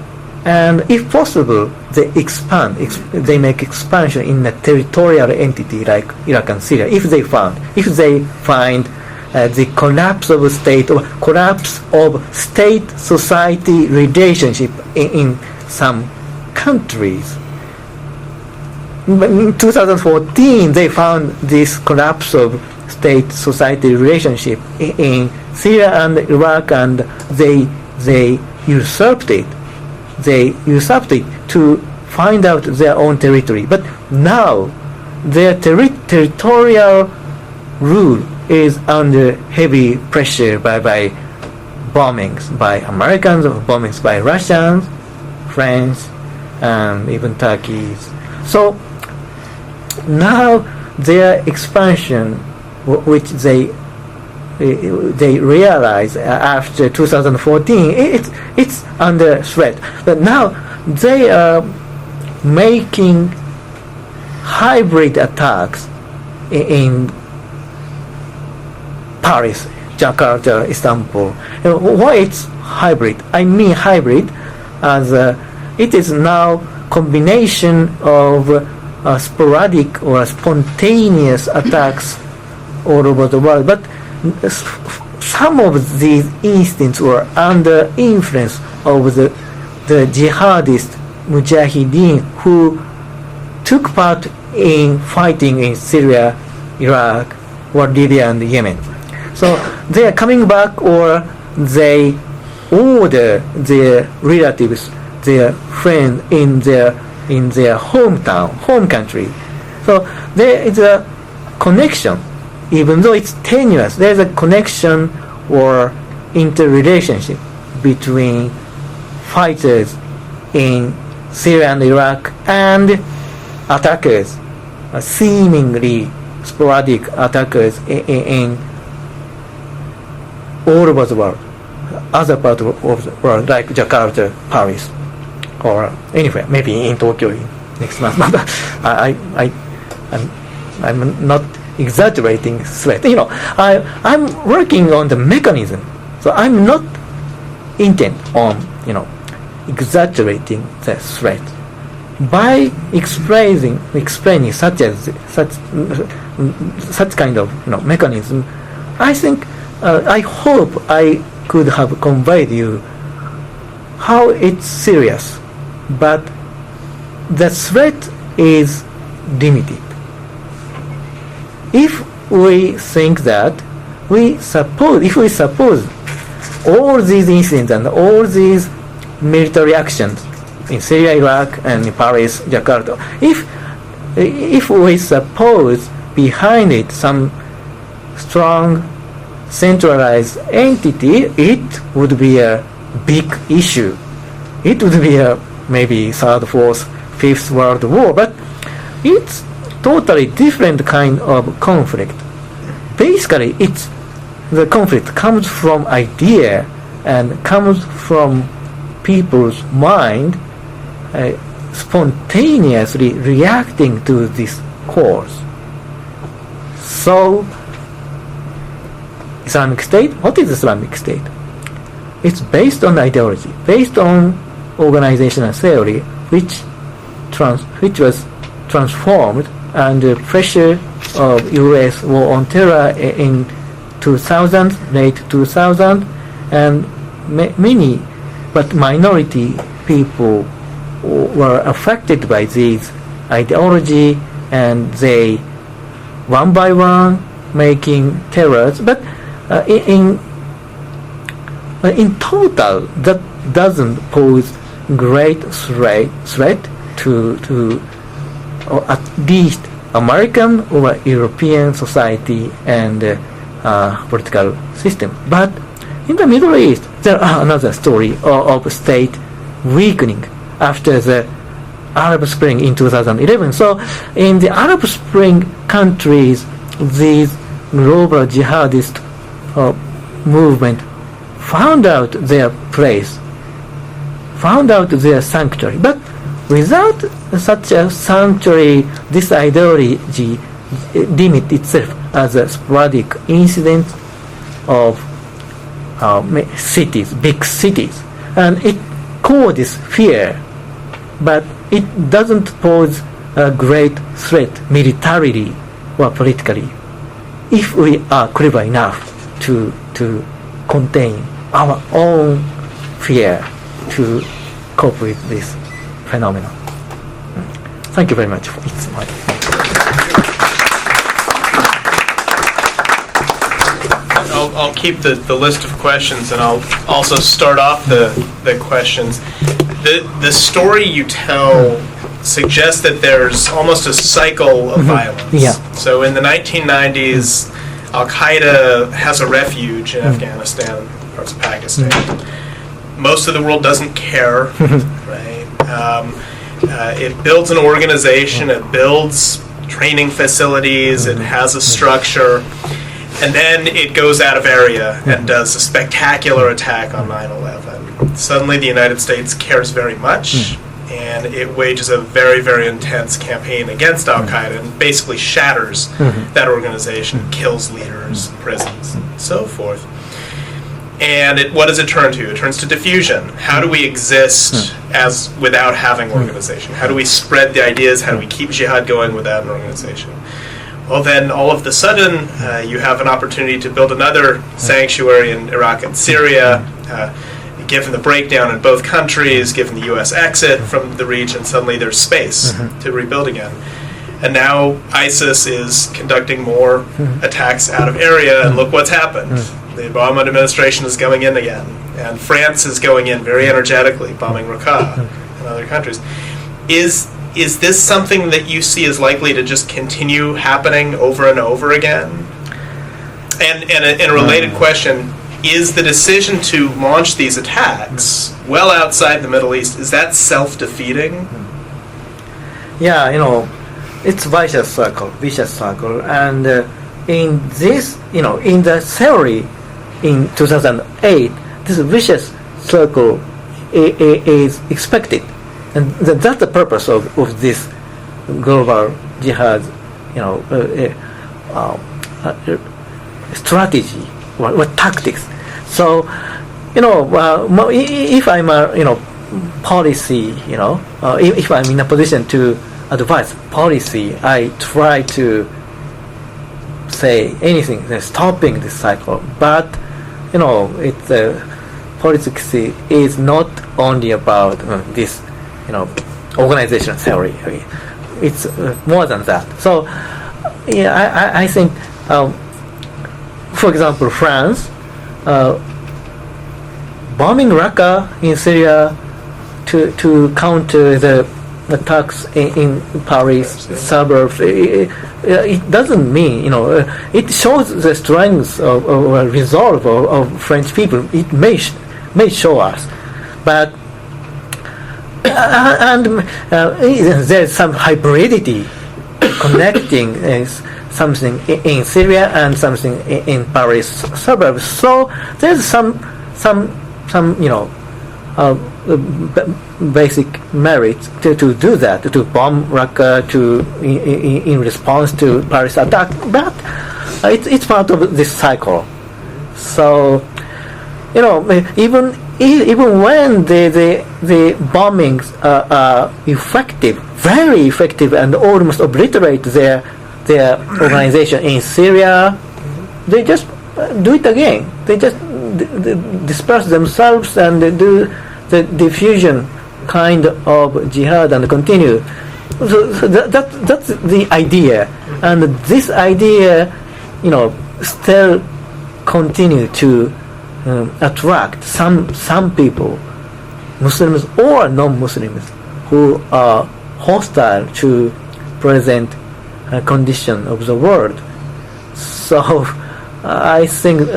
And if possible, they make expansion in a territorial entity like Iraq and Syria. If they find the collapse of a state or collapse of state-society relationship in some countries. In 2014, they found this collapse of state-society relationship in Syria and Iraq, and they usurped it. They usurped it to find out their own territory. But now their territorial rule is under heavy pressure by bombings by Americans, or bombings by Russians, French, and even Turkeys. So now their expansion, which they realize after 2014, it's under threat. But now they are making hybrid attacks in Paris, Jakarta, Istanbul. Why it's hybrid? I mean hybrid as it is now combination of sporadic or spontaneous attacks all over the world. But some of these incidents were under influence of the jihadist mujahideen who took part in fighting in Syria, Iraq, or Libya and Yemen. So they are coming back, or they order their relatives, their friends in their hometown, home country. So there is a connection. Even though it's tenuous, there's a connection or interrelationship between fighters in Syria and Iraq, and attackers, seemingly sporadic attackers in all over the world, other parts of the world, like Jakarta, Paris, or anywhere, maybe in Tokyo next month. But I'm not exaggerating threat. I'm working on the mechanism, so I'm not intent on exaggerating the threat. By explaining such kind of mechanism, I think I hope I could have conveyed you how it's serious, but the threat is limited. If we think that, if we suppose all these incidents and all these military actions in Syria, Iraq, and in Paris, Jakarta, if we suppose behind it some strong centralized entity, it would be a big issue. It would be a maybe third, fourth, fifth world war, but it's totally different kind of conflict. Basically, the conflict comes from idea and comes from people's mind spontaneously reacting to this cause. So, Islamic State, what is Islamic State? It's based on ideology, based on organizational theory, which was transformed under pressure of U.S. war on terror in 2000, late 2000, and many, but minority people were affected by this ideology, and they, one by one, making terrors. But in total, that doesn't pose great threat to or at least American or European society and political system. But in the Middle East, there are another story of state weakening after the Arab Spring in 2011. So in the Arab Spring countries, these global jihadist movement found out their place, found out their sanctuary. But without such a sanctuary, this ideology limit itself as a sporadic incident of cities, big cities, and it causes fear, but it doesn't pose a great threat militarily or politically, if we are clever enough to contain our own fear to cope with this phenomenon. Thank you very much for it. I'll keep the list of questions, and I'll also start off the questions. The story you tell suggests that there's almost a cycle of violence. Yeah. So in the 1990s, Al-Qaeda has a refuge in Afghanistan, parts of Pakistan. Most of the world doesn't care, right? It builds an organization, it builds training facilities, it has a structure, and then it goes out of area and does a spectacular attack on 9/11. Suddenly the United States cares very much, and it wages a very, very intense campaign against Al-Qaeda and basically shatters that organization, kills leaders, prisons, and so forth. And what does it turn to? It turns to diffusion. How do we exist as without having organization? How do we spread the ideas? How do we keep jihad going without an organization? Well, then all of a sudden, you have an opportunity to build another sanctuary in Iraq and Syria. Given the breakdown in both countries, given the U.S. exit from the region, suddenly there's space to rebuild again. And now ISIS is conducting more attacks out of area, and look what's happened. The Obama administration is going in again, and France is going in very energetically, bombing Raqqa and other countries. Is this something that you see as likely to just continue happening over and over again? And in a related question, is the decision to launch these attacks well outside the Middle East, is that self-defeating? Yeah, it's vicious circle, and in this, in the theory in 2008, this vicious circle is expected, and that's the purpose of this global jihad, strategy or tactics. So, if I'm a policy, if I'm in a position to advise policy, I try to say anything stopping this cycle. But it's politics is not only about this, organizational theory. It's more than that. So, yeah, I think, for example, France bombing Raqqa in Syria to counter the attacks in Paris suburbs. It doesn't mean, it shows the strength of resolve of French people. It may show us, but and there's some hybridity connecting something in Syria and something in Paris suburbs. So there's some basic merit to do that, to bomb Raqqa in response to Paris attack, but it's part of this cycle. So even when the bombings are effective, very effective, and almost obliterate their organization in Syria, they just do it again. They just disperse themselves and do the diffusion kind of jihad and continue. So that's the idea, and this idea, still continue to attract some people, Muslims or non-Muslims, who are hostile to present condition of the world. So I think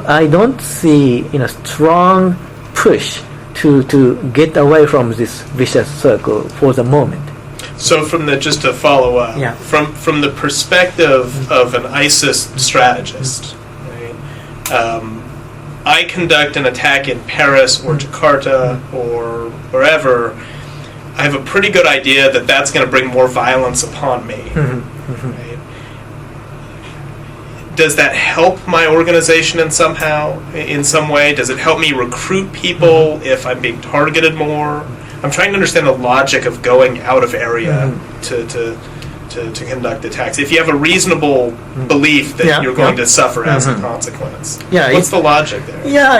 I don't see strong push to get away from this vicious circle for the moment. So just to follow up, yeah. from the perspective of an ISIS strategist, right, I conduct an attack in Paris or Jakarta or wherever, I have a pretty good idea that that's going to bring more violence upon me. Right? Does that help my organization in some way? Does it help me recruit people if I'm being targeted more? I'm trying to understand the logic of going out of area to conduct attacks. If you have a reasonable belief that you're going to suffer as a consequence, what's the logic there? Yeah,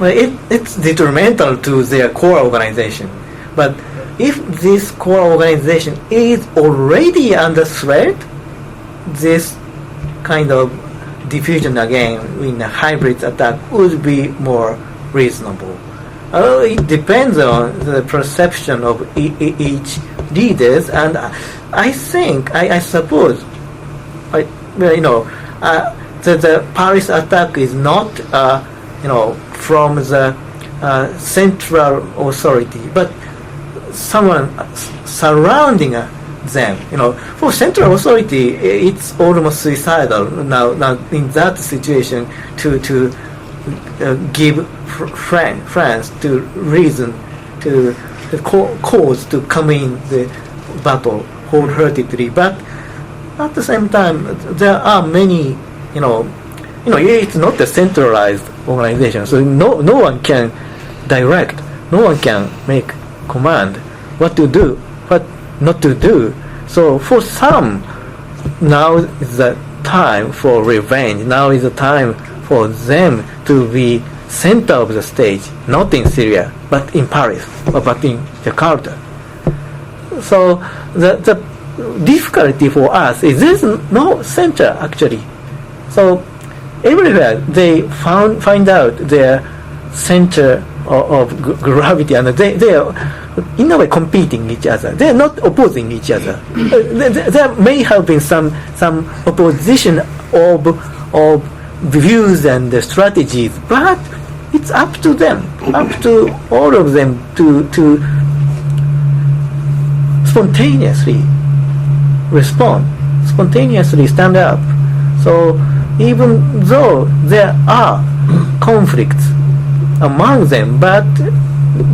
it's detrimental to their core organization. But if this core organization is already under threat, this kind of diffusion again in a hybrid attack would be more reasonable. It depends on the perception of each leaders, and I suppose, the Paris attack is not, from the central authority, but someone surrounding them. For central authority, it's almost suicidal now in that situation to give France to reason to cause to come in the battle wholeheartedly. But at the same time, there are many, it's not a centralized organization, so no one can direct, no one can make command what to do, what not to do. So for some, now is the time for revenge. Now is the time for them to be center of the stage, not in Syria, but in Paris, but in Jakarta. So the difficulty for us is there's no center actually. So everywhere they find out their center of gravity, and they are in a way competing each other. They are not opposing each other. There may have been some opposition of views and the strategies, but it's up to them, up to all of them to spontaneously respond, spontaneously stand up. So even though there are conflicts among them, but the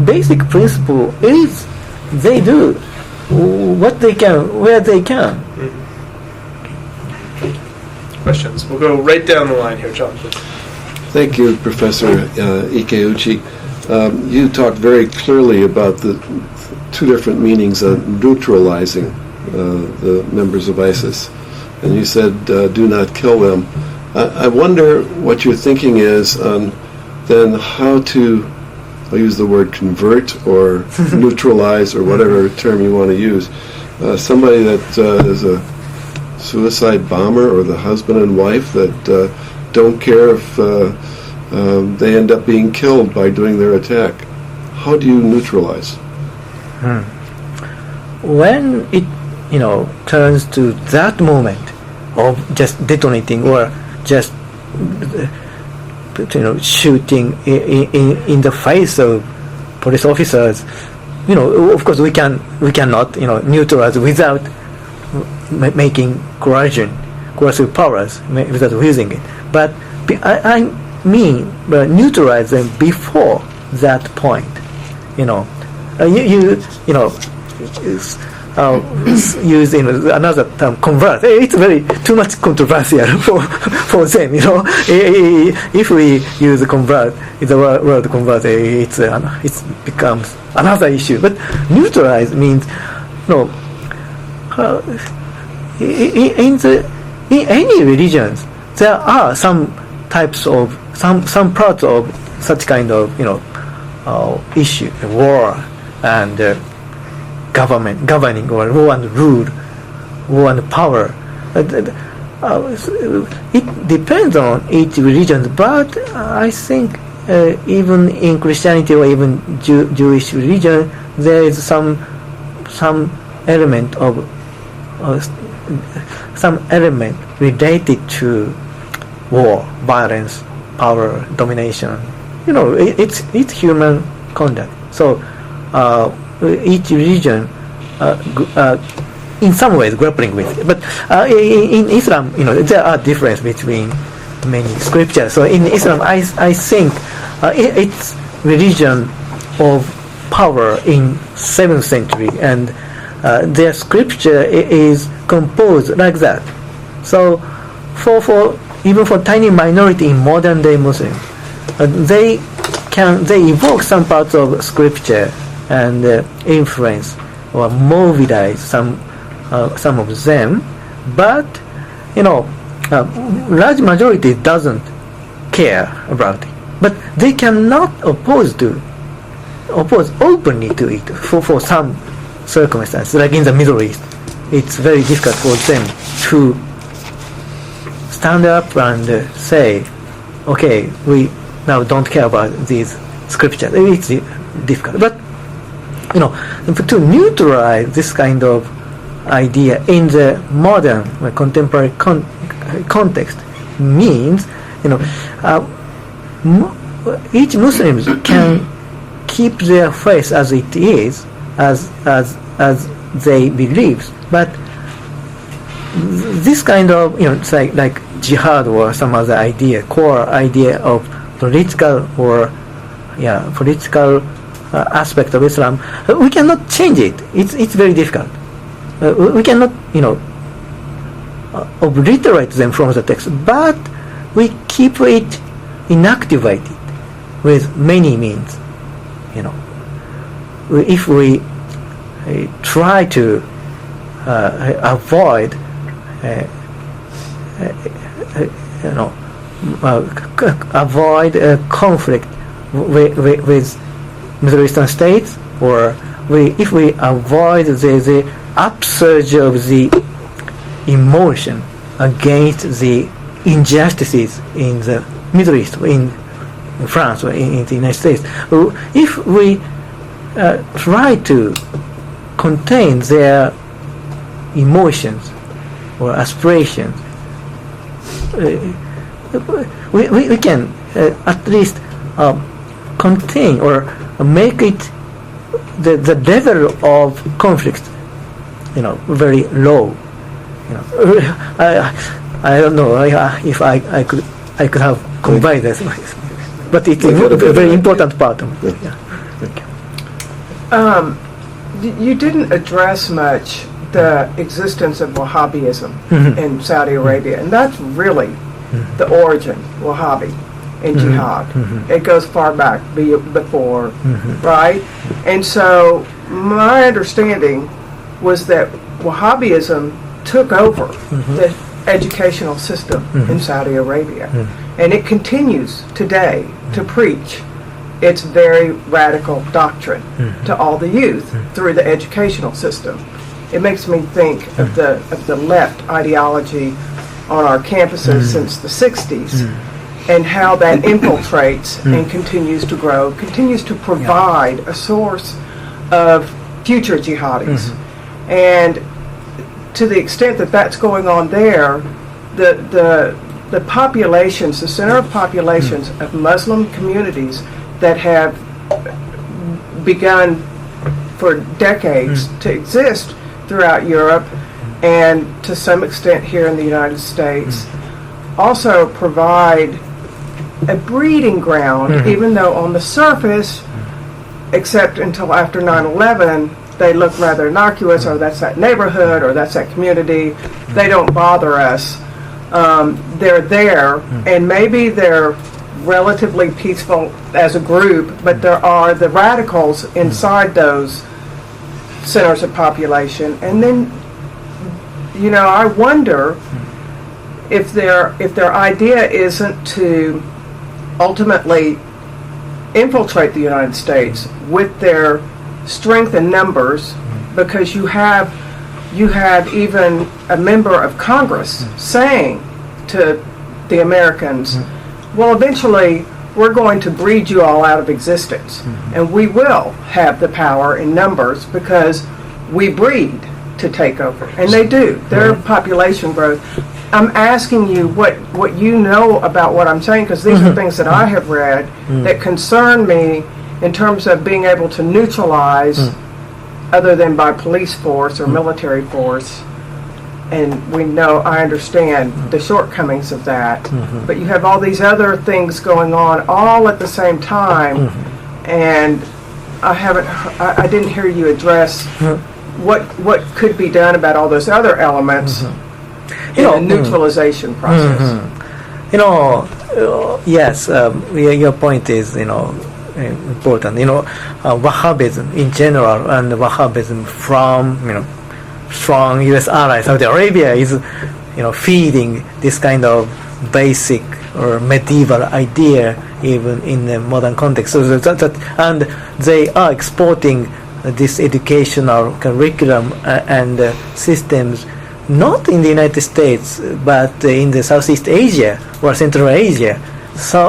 basic principle is they do what they can, where they can. Questions? We'll go right down the line here, John, please. Thank you, Professor Ikeuchi. You talked very clearly about the two different meanings of neutralizing the members of ISIS. And you said, do not kill them. I wonder what your thinking is on then how to, I'll use the word convert or neutralize or whatever term you want to use, somebody that is a suicide bomber or the husband and wife that don't care if they end up being killed by doing their attack. How do you neutralize? When it turns to that moment of just detonating or just shooting in the face of police officers, of course we cannot neutralize without making coercive powers, without using it. But I mean neutralize them before that point. Use another term, convert. It's very too much controversial for them. If we use convert, the word convert, it becomes another issue. But neutralize means in any religions there are some types of some parts of such kind of issue, war and governing or war and rule, war and power. It depends on each religion, but I think even in Christianity or even Jewish religion, there is some element of related to war, violence, power, domination. It's human conduct. So each religion in some ways grappling with it. But in Islam, there are differences between many scriptures. So in Islam, I think it's religion of power in 7th century, and their scripture is composed like that. So for even for tiny minority in modern day Muslims, they evoke some parts of scripture and influence or mobilize some of them, but large majority doesn't care about it. But they cannot oppose openly to it for some circumstances, like in the Middle East. It's very difficult for them to stand up and say, okay, we now don't care about these scriptures. It's difficult. But to neutralize this kind of idea in the modern contemporary context means each Muslims can keep their faith as it is, as they believe, but this kind of it's like jihad or some other idea, core idea of political aspect of Islam, we cannot change it. It's very difficult. We cannot obliterate them from the text, but we keep it inactivated with many means. If we try to avoid conflict with Middle Eastern states, or if we avoid the upsurge of the emotion against the injustices in the Middle East, in France, or in the United States, if we try to contain their emotions or aspirations, we can at least contain or make it the level of conflict, very low. I don't know if I could have combined this, but it's a very important part of it. Yeah. You didn't address much the existence of Wahhabism in Saudi Arabia, and that's really the origin, Wahhabi, in jihad. It goes far back before, right? And so my understanding was that Wahhabism took over the educational system in Saudi Arabia, and it continues today to preach its very radical doctrine to all the youth through the educational system. It makes me think of the left ideology on our campuses since the 60s, and how that infiltrates and continues to grow, continues to provide a source of future jihadis. And to the extent that that's going on there, the populations, the center of populations of Muslim communities that have begun for decades to exist throughout Europe and to some extent here in the United States also provide a breeding ground, even though on the surface, except until after 9/11, they look rather innocuous, or that's that neighborhood, or that's that community. They don't bother us. They're there, and maybe they're relatively peaceful as a group, but there are the radicals inside those centers of population. And then, I wonder if their idea isn't to ultimately infiltrate the United States with their strength in numbers, because you have even a member of Congress saying to the Americans, well, eventually we're going to breed you all out of existence, and we will have the power in numbers because we breed to take over. And they do. Their population growth. I'm asking you what you know about what I'm saying, because these are things that I have read that concern me in terms of being able to neutralize other than by police force or military force. And I understand the shortcomings of that. But you have all these other things going on all at the same time, and I didn't hear you address what could be done about all those other elements in the neutralization process. Yes, your point is important. Wahhabism in general and Wahhabism from strong U.S. allies, Saudi Arabia is feeding this kind of basic or medieval idea even in the modern context. So and they are exporting this educational curriculum and systems not in the United States but in the Southeast Asia or Central Asia,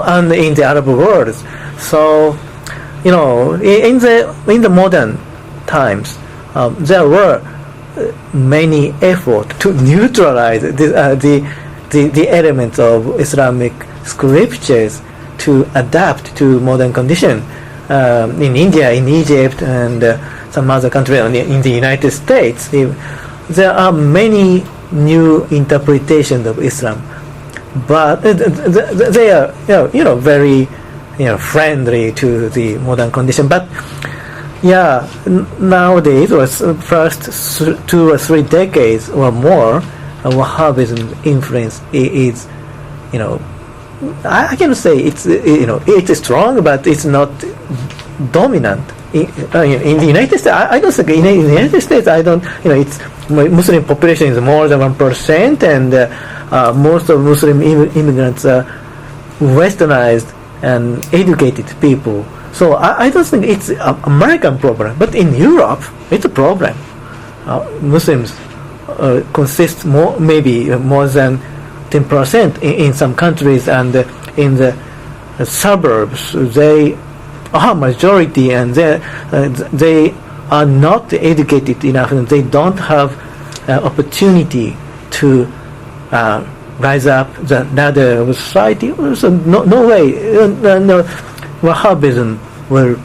and in the Arab world. So in the modern times there were many efforts to neutralize the elements of Islamic scriptures to adapt to modern conditions in India, in Egypt, and some other countries. In the United States, there are many new interpretations of Islam, but they are very friendly to the modern condition. But nowadays, or first 2 or 3 decades or more, Wahhabism influence is, I can say it's it is strong, but it's not dominant. In the United States, I don't think in the United States, it's Muslim population is more than 1%, and most of Muslim immigrants are westernized and educated people. So I don't think it's an American problem, but in Europe, it's a problem. Muslims consist maybe more than 10% in some countries, and in the suburbs they are majority, and they are not educated enough, and they don't have opportunity to rise up the ladder of society. So no way. No, Wahhabism will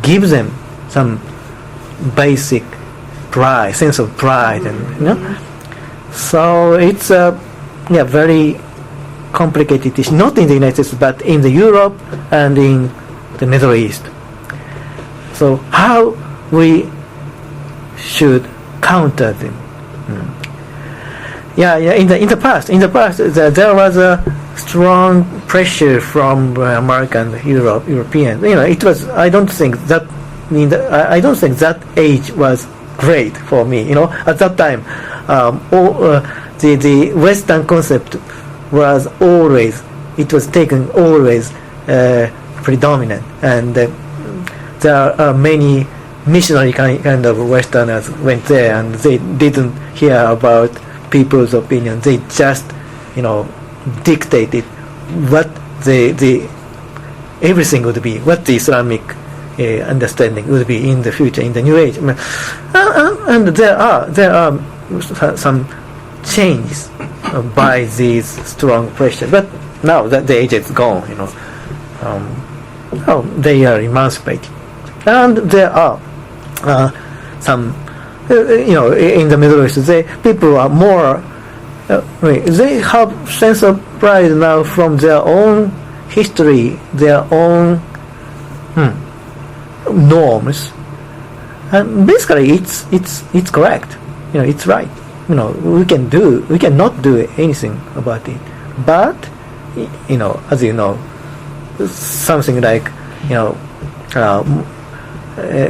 give them some basic pride, sense of pride, and So it's a very complicated issue. Not in the United States, but in the Europe and in the Middle East. So how we should counter them? In the past, there was a strong pressure from American, European. It was. I don't think that age was great for me. At that time, the Western concept was always. It was taken always predominant, and there are many missionary kind of Westerners went there, and they didn't hear about people's opinion. They just, dictated what the everything would be, what the Islamic understanding would be in the future, in the New Age. And there are some changes by these strong pressure. But now that the age is gone, they are emancipated, and there are some. In the Middle East, people are more. They have sense of pride now from their own history, their own norms, and basically it's correct. It's right. We cannot do anything about it. But as you know, something like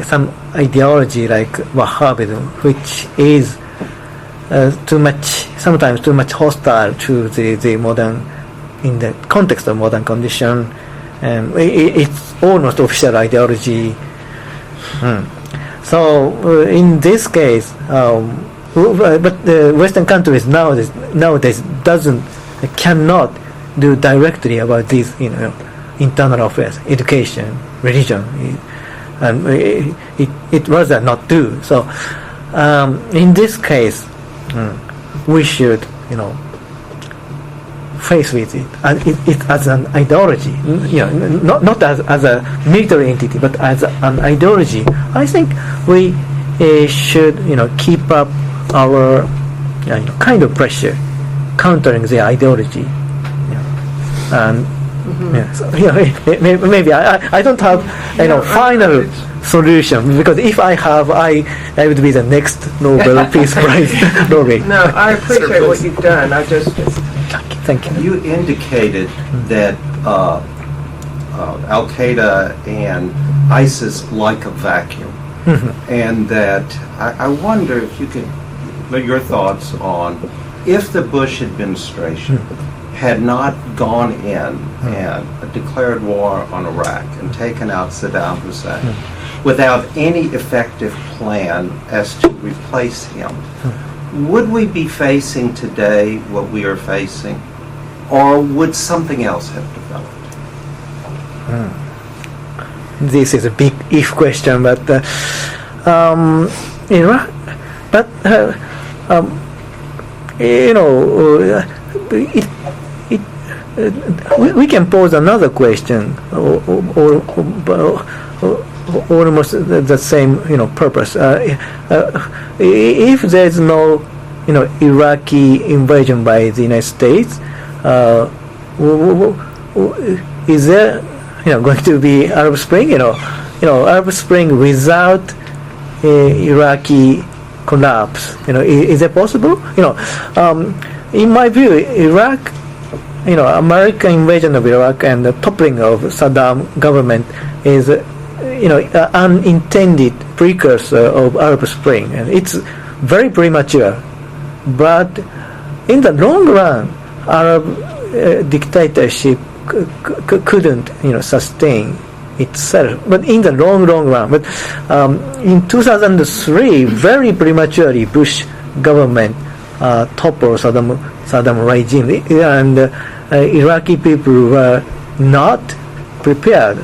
some ideology like Wahhabism, which is sometimes too much hostile to the modern, in the context of modern condition, and it's almost official ideology. So in this case, but the Western countries nowadays cannot do directly about these internal affairs, education, religion. And it rather not do so. In this case, we should, face with it, and it as an ideology, not as a military entity, but as an ideology. I think we should, keep up our kind of pressure, countering the ideology, and. So, maybe I don't have final solution, because if I have, I would be the next Nobel Peace Prize laureate. No, I appreciate what you've done. I just thank you. You indicated that Al Qaeda and ISIS like a vacuum, and that I wonder if you could your thoughts on if the Bush administration had not gone in and declared war on Iraq and taken out Saddam Hussein without any effective plan as to replace him, would we be facing today what we are facing, or would something else have developed? This is a big if question, but Iraq, but we can pose another question, or almost the same purpose. If there's no Iraqi invasion by the United States, is there going to be Arab Spring? Arab Spring without Iraqi collapse. Is it possible? In my view, Iraq. American invasion of Iraq and the toppling of Saddam government is, an unintended precursor of Arab Spring, and it's very premature. But in the long run, Arab dictatorship couldn't, sustain itself. But in the long run, but in 2003, very prematurely, Bush government toppled Saddam regime, and Iraqi people were not prepared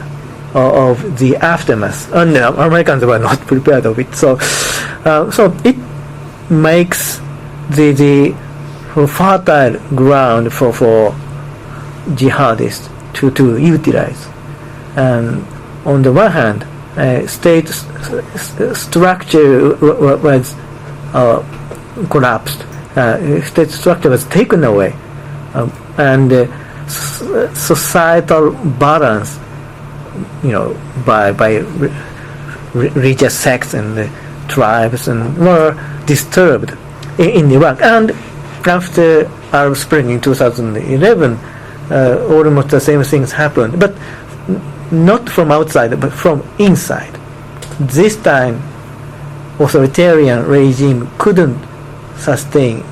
of the aftermath, and Americans were not prepared of it. So it makes the fertile ground for jihadists to utilize. And on the one hand, state structure was collapsed. State structure was taken away, and societal balance, by religious sects and tribes, and were disturbed in Iraq. And after Arab Spring in 2011, almost the same things happened, but not from outside, but from inside. This time, authoritarian regime couldn't sustain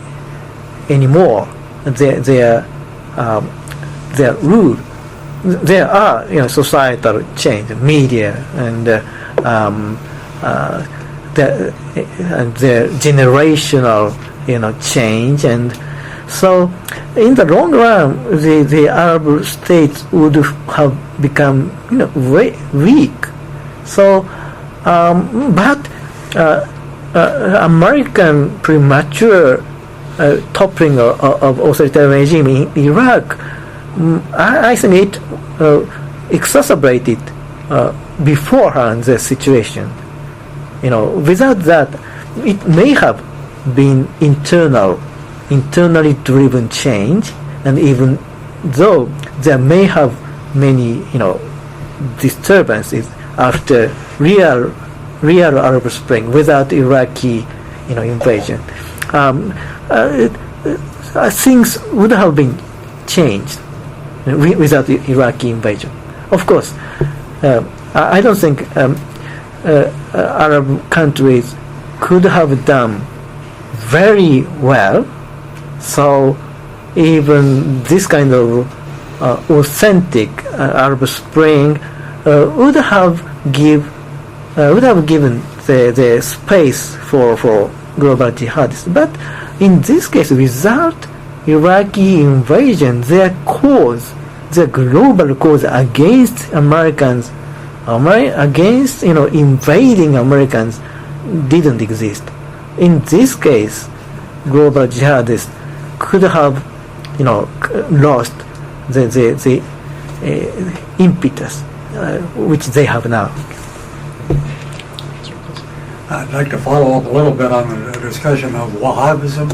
anymore their rule. There are societal change, media, and the generational change, and so in the long run the Arab states would have become weak. So but American premature toppling of authoritarian regime in Iraq, I think it exacerbated beforehand the situation. Without that, it may have been internally driven change, and even though there may have many disturbances after real Arab Spring without Iraqi invasion, things would have been changed without the Iraqi invasion. Of course, I don't think Arab countries could have done very well. So even this kind of authentic Arab Spring would have given the space for global jihadists. But in this case, without Iraqi invasion, their global cause against Americans, against invading Americans, didn't exist. In this case, global jihadists could have lost the impetus which they have now. I'd like to follow up a little bit on the discussion of Wahhabism.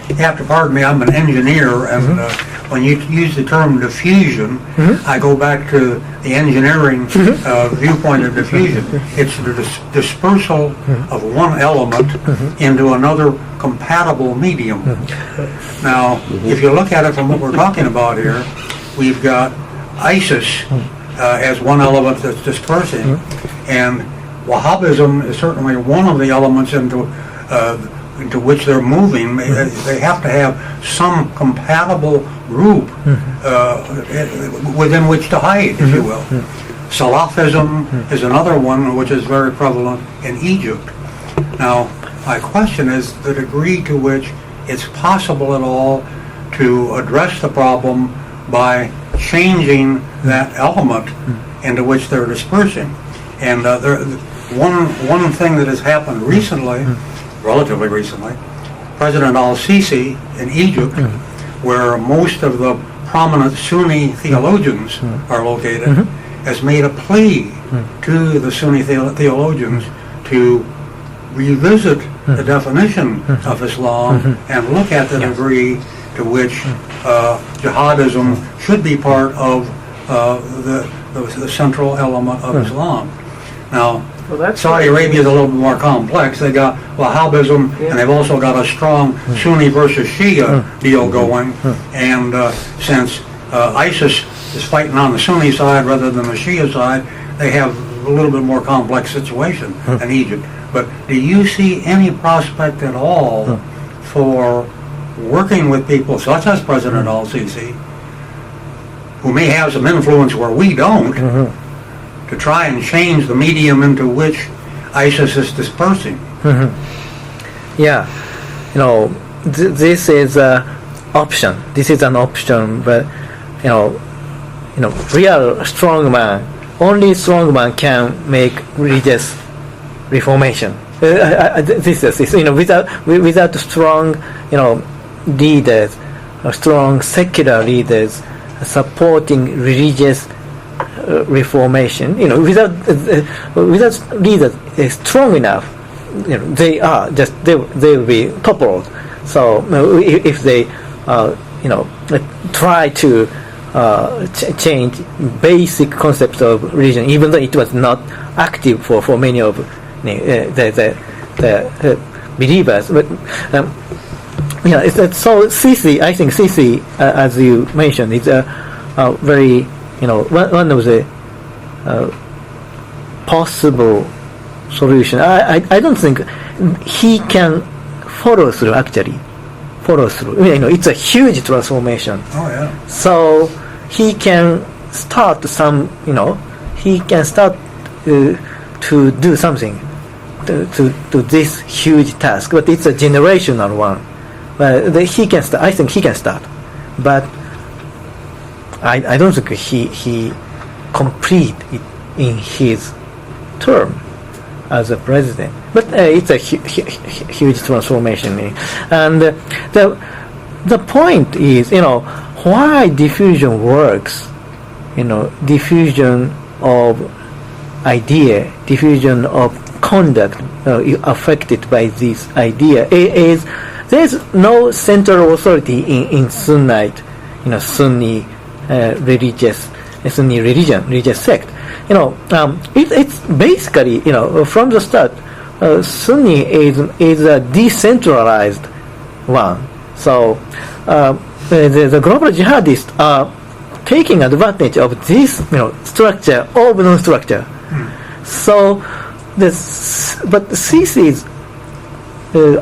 You have to pardon me, I'm an engineer, and when you use the term diffusion, I go back to the engineering viewpoint of diffusion. It's the dispersal of one element into another compatible medium. Now, if you look at it from what we're talking about here, we've got ISIS as one element that's dispersing, and Wahhabism is certainly one of the elements into which they're moving. They have to have some compatible group within which to hide, if you will. Salafism is another one which is very prevalent in Egypt. Now, my question is the degree to which it's possible at all to address the problem by changing that element into which they're dispersing. And one thing that has happened recently, relatively recently, President al-Sisi in Egypt, where most of the prominent Sunni theologians are located, has made a plea to the Sunni theologians to revisit the definition of Islam and look at the degree to which jihadism should be part of the central element of Islam. Now, Saudi Arabia is a little bit more complex. They got Wahhabism, and they've also got a strong Sunni versus Shia deal going. And since ISIS is fighting on the Sunni side rather than the Shia side, they have a little bit more complex situation in Egypt. But do you see any prospect at all for working with people such as President al-Sisi, who may have some influence where we don't, to try and change the medium into which ISIS is dispersing? Yeah, this is an option. This is an option, but real strongman, only strongman can make religious reformation. Without strong, leaders, strong secular leaders supporting religious reformation. Without leaders strong enough, they will be toppled. So if they try to change basic concepts of religion, even though it was not active for many of the believers, but so Sisi, I think Sisi, as you mentioned, is a very one of the possible solution. I don't think he can follow through. It's a huge transformation. Oh yeah. So he can start he can start to do something to this huge task, but it's a generational one. He can start. I think he can start, but I don't think he complete it in his term as a president. But it's a huge transformation, and the point is, why diffusion works. Diffusion of idea, diffusion of conduct affected by this idea is there's no central authority in Sunnite, Sunni religious sect. It's basically, from the start, Sunniism is a decentralized one. So the global jihadists are taking advantage of this, structure, open structure. So but Sisi's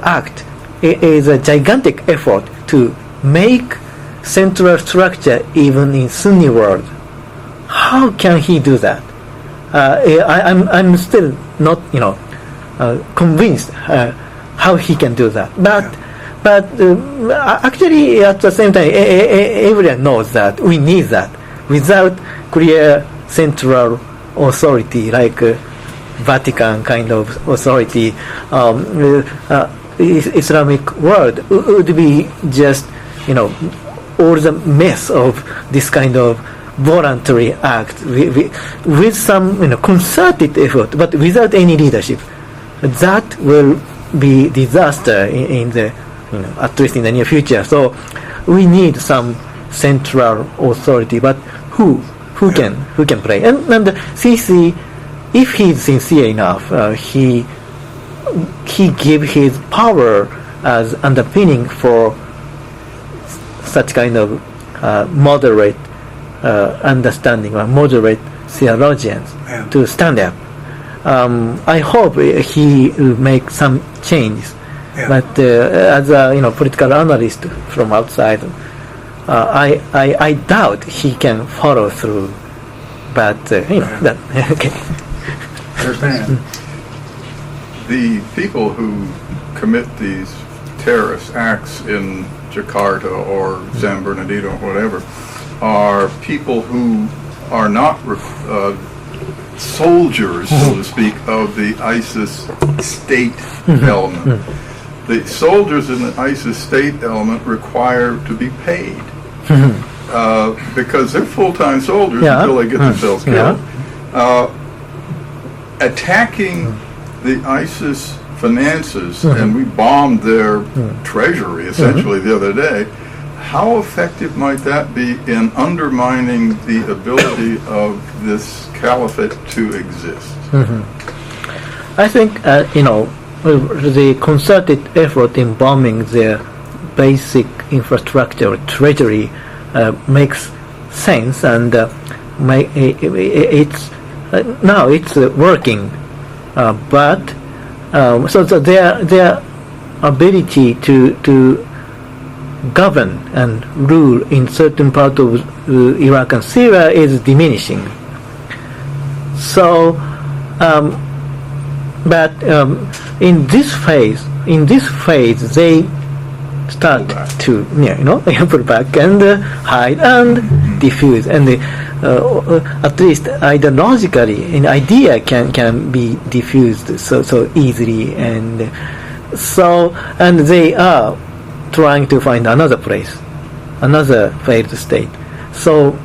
act is a gigantic effort to make central structure even in Sunni world. How can he do that? I'm still not convinced how he can do that. But actually, at the same time, everyone knows that we need that. Without clear central authority like Vatican kind of authority, Islamic world would be just all the mess of this kind of voluntary act with some concerted effort, but without any leadership. That will be disaster in the at least in the near future. So we need some central authority, but who can play? And Sisi, if he's sincere enough, he give his power as underpinning for such kind of moderate understanding or moderate theologians to stand up. I hope he will make some changes. Yeah. But as a political analyst from outside, I doubt he can follow through. But that okay. Understand. The people who commit these terrorist acts in Jakarta or San Bernardino or whatever are people who are not soldiers, so to speak, of the ISIS state element. The soldiers in the ISIS state element require to be paid because they're full-time soldiers until they get themselves killed. Attacking the ISIS finances, and we bombed their treasury essentially the other day. How effective might that be in undermining the ability of this caliphate to exist? I think the concerted effort in bombing their basic infrastructure, treasury, makes sense, and it's now it's working. But so their ability to govern and rule in certain part of Iraq and Syria is diminishing. So, but in this phase, they start to pull back and hide and diffuse, and at least ideologically, an idea can be diffused so easily, and they are trying to find another place, another failed state. So,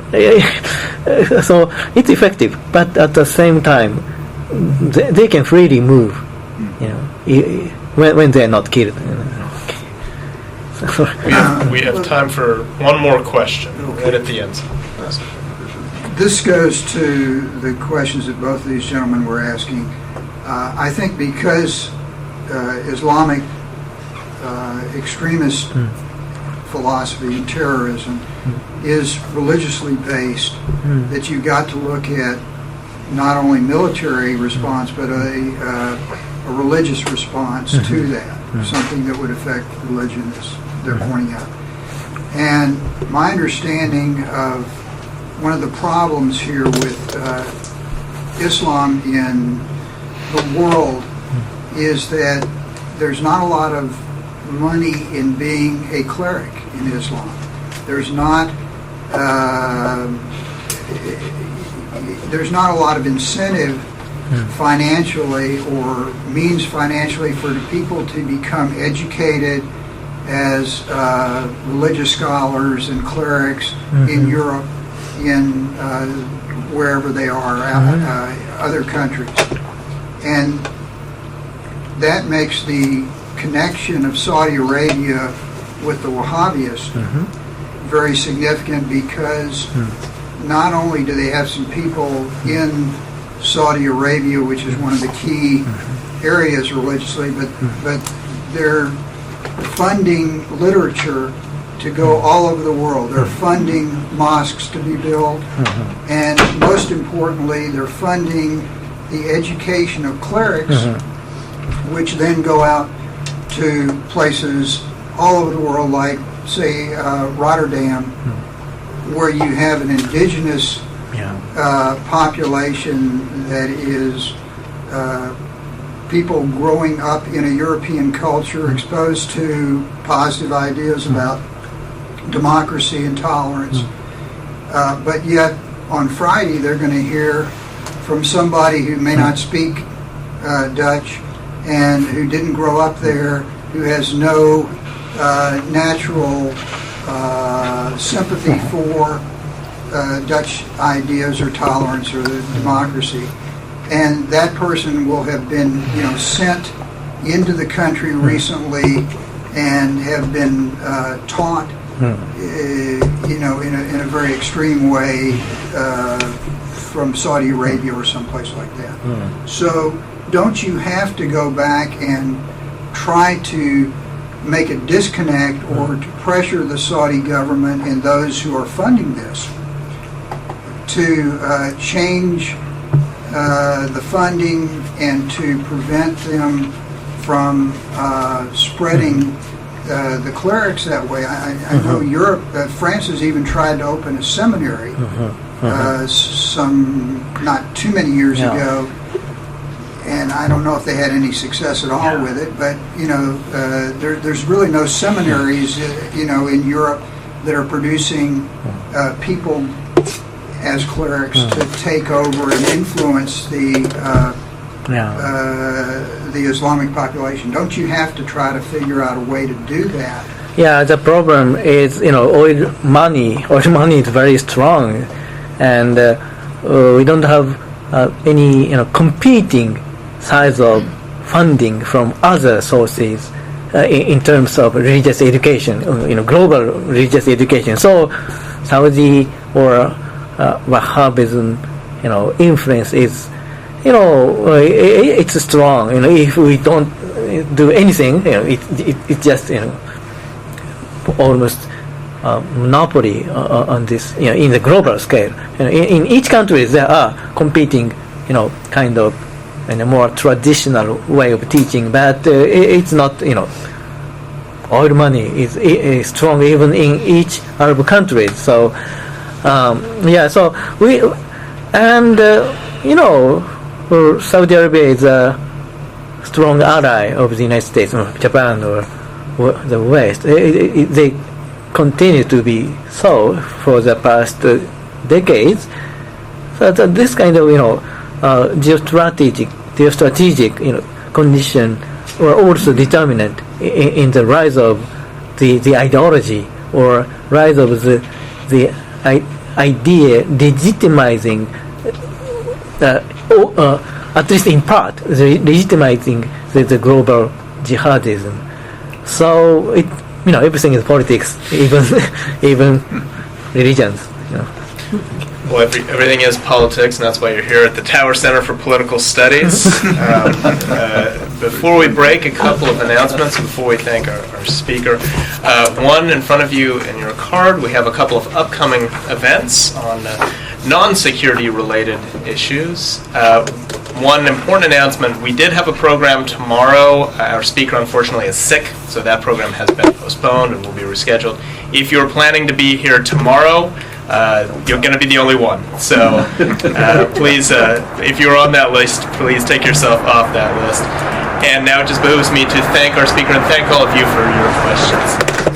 so it's effective, but at the same time, they can freely move, when they're not killed. We have time for one more question, right at the end. This goes to the questions that both of these gentlemen were asking. I think because Islamic extremist philosophy and terrorism is religiously based, that you've got to look at not only military response, but a religious response to that, something that would affect religion, as they're pointing out. And my understanding of one of the problems here with Islam in the world is that there's not a lot of money in being a cleric in Islam. There's not a lot of incentive financially or means financially for the people to become educated as religious scholars and clerics in Europe, in wherever they are, other countries. And that makes the connection of Saudi Arabia with the Wahhabists very significant, because not only do they have some people in Saudi Arabia, which is one of the key areas religiously, but they're funding literature to go all over the world. They're funding mosques to be built, and most importantly, they're funding the education of clerics, which then go out to places all over the world, like, say, Rotterdam, where you have an indigenous population that is people growing up in a European culture, exposed to positive ideas about democracy and tolerance. But yet, on Friday, they're going to hear from somebody who may not speak Dutch and who didn't grow up there, who has no natural sympathy for Dutch ideas or tolerance or democracy. And that person will have been, sent into the country recently and have been taught, in a very extreme way from Saudi Arabia or someplace like that. So don't you have to go back and try to make a disconnect or to pressure the Saudi government and those who are funding this to change the funding and to prevent them from spreading the clerics that way? I know Europe, France has even tried to open a seminary some not too many years ago, and I don't know if they had any success at all with it, but there's really no seminaries in Europe that are producing people as clerics to take over and influence the Islamic population. Don't you have to try to figure out a way to do that? Yeah, the problem is, oil money is very strong, and we don't have any, competing size of funding from other sources in terms of religious education, global religious education. So Saudi or Wahhabism, influence is, it's strong. If we don't do anything, it just, almost monopoly on this, in the global scale. In each country there are competing, kind of, in a more traditional way of teaching, but it's not, oil money is strong even in each Arab country. So so we, and Saudi Arabia is a strong ally of the United States or Japan or the West. They continue to be so for the past decades. So this kind of geostrategic condition were also determinant in the rise of the ideology or rise of the idea legitimizing, at least in part, legitimizing the global jihadism. So everything is politics, even religions. Well, everything is politics, and that's why you're here at the Tower Center for Political Studies. Before we break, a couple of announcements before we thank our speaker. One, in front of you in your card, we have a couple of upcoming events on non-security related issues. One important announcement, we did have a program tomorrow. Our speaker, unfortunately, is sick, so that program has been postponed and will be rescheduled. If you're planning to be here tomorrow, you're going to be the only one. So please, if you're on that list, please take yourself off that list. And now it just behooves me to thank our speaker and thank all of you for your questions.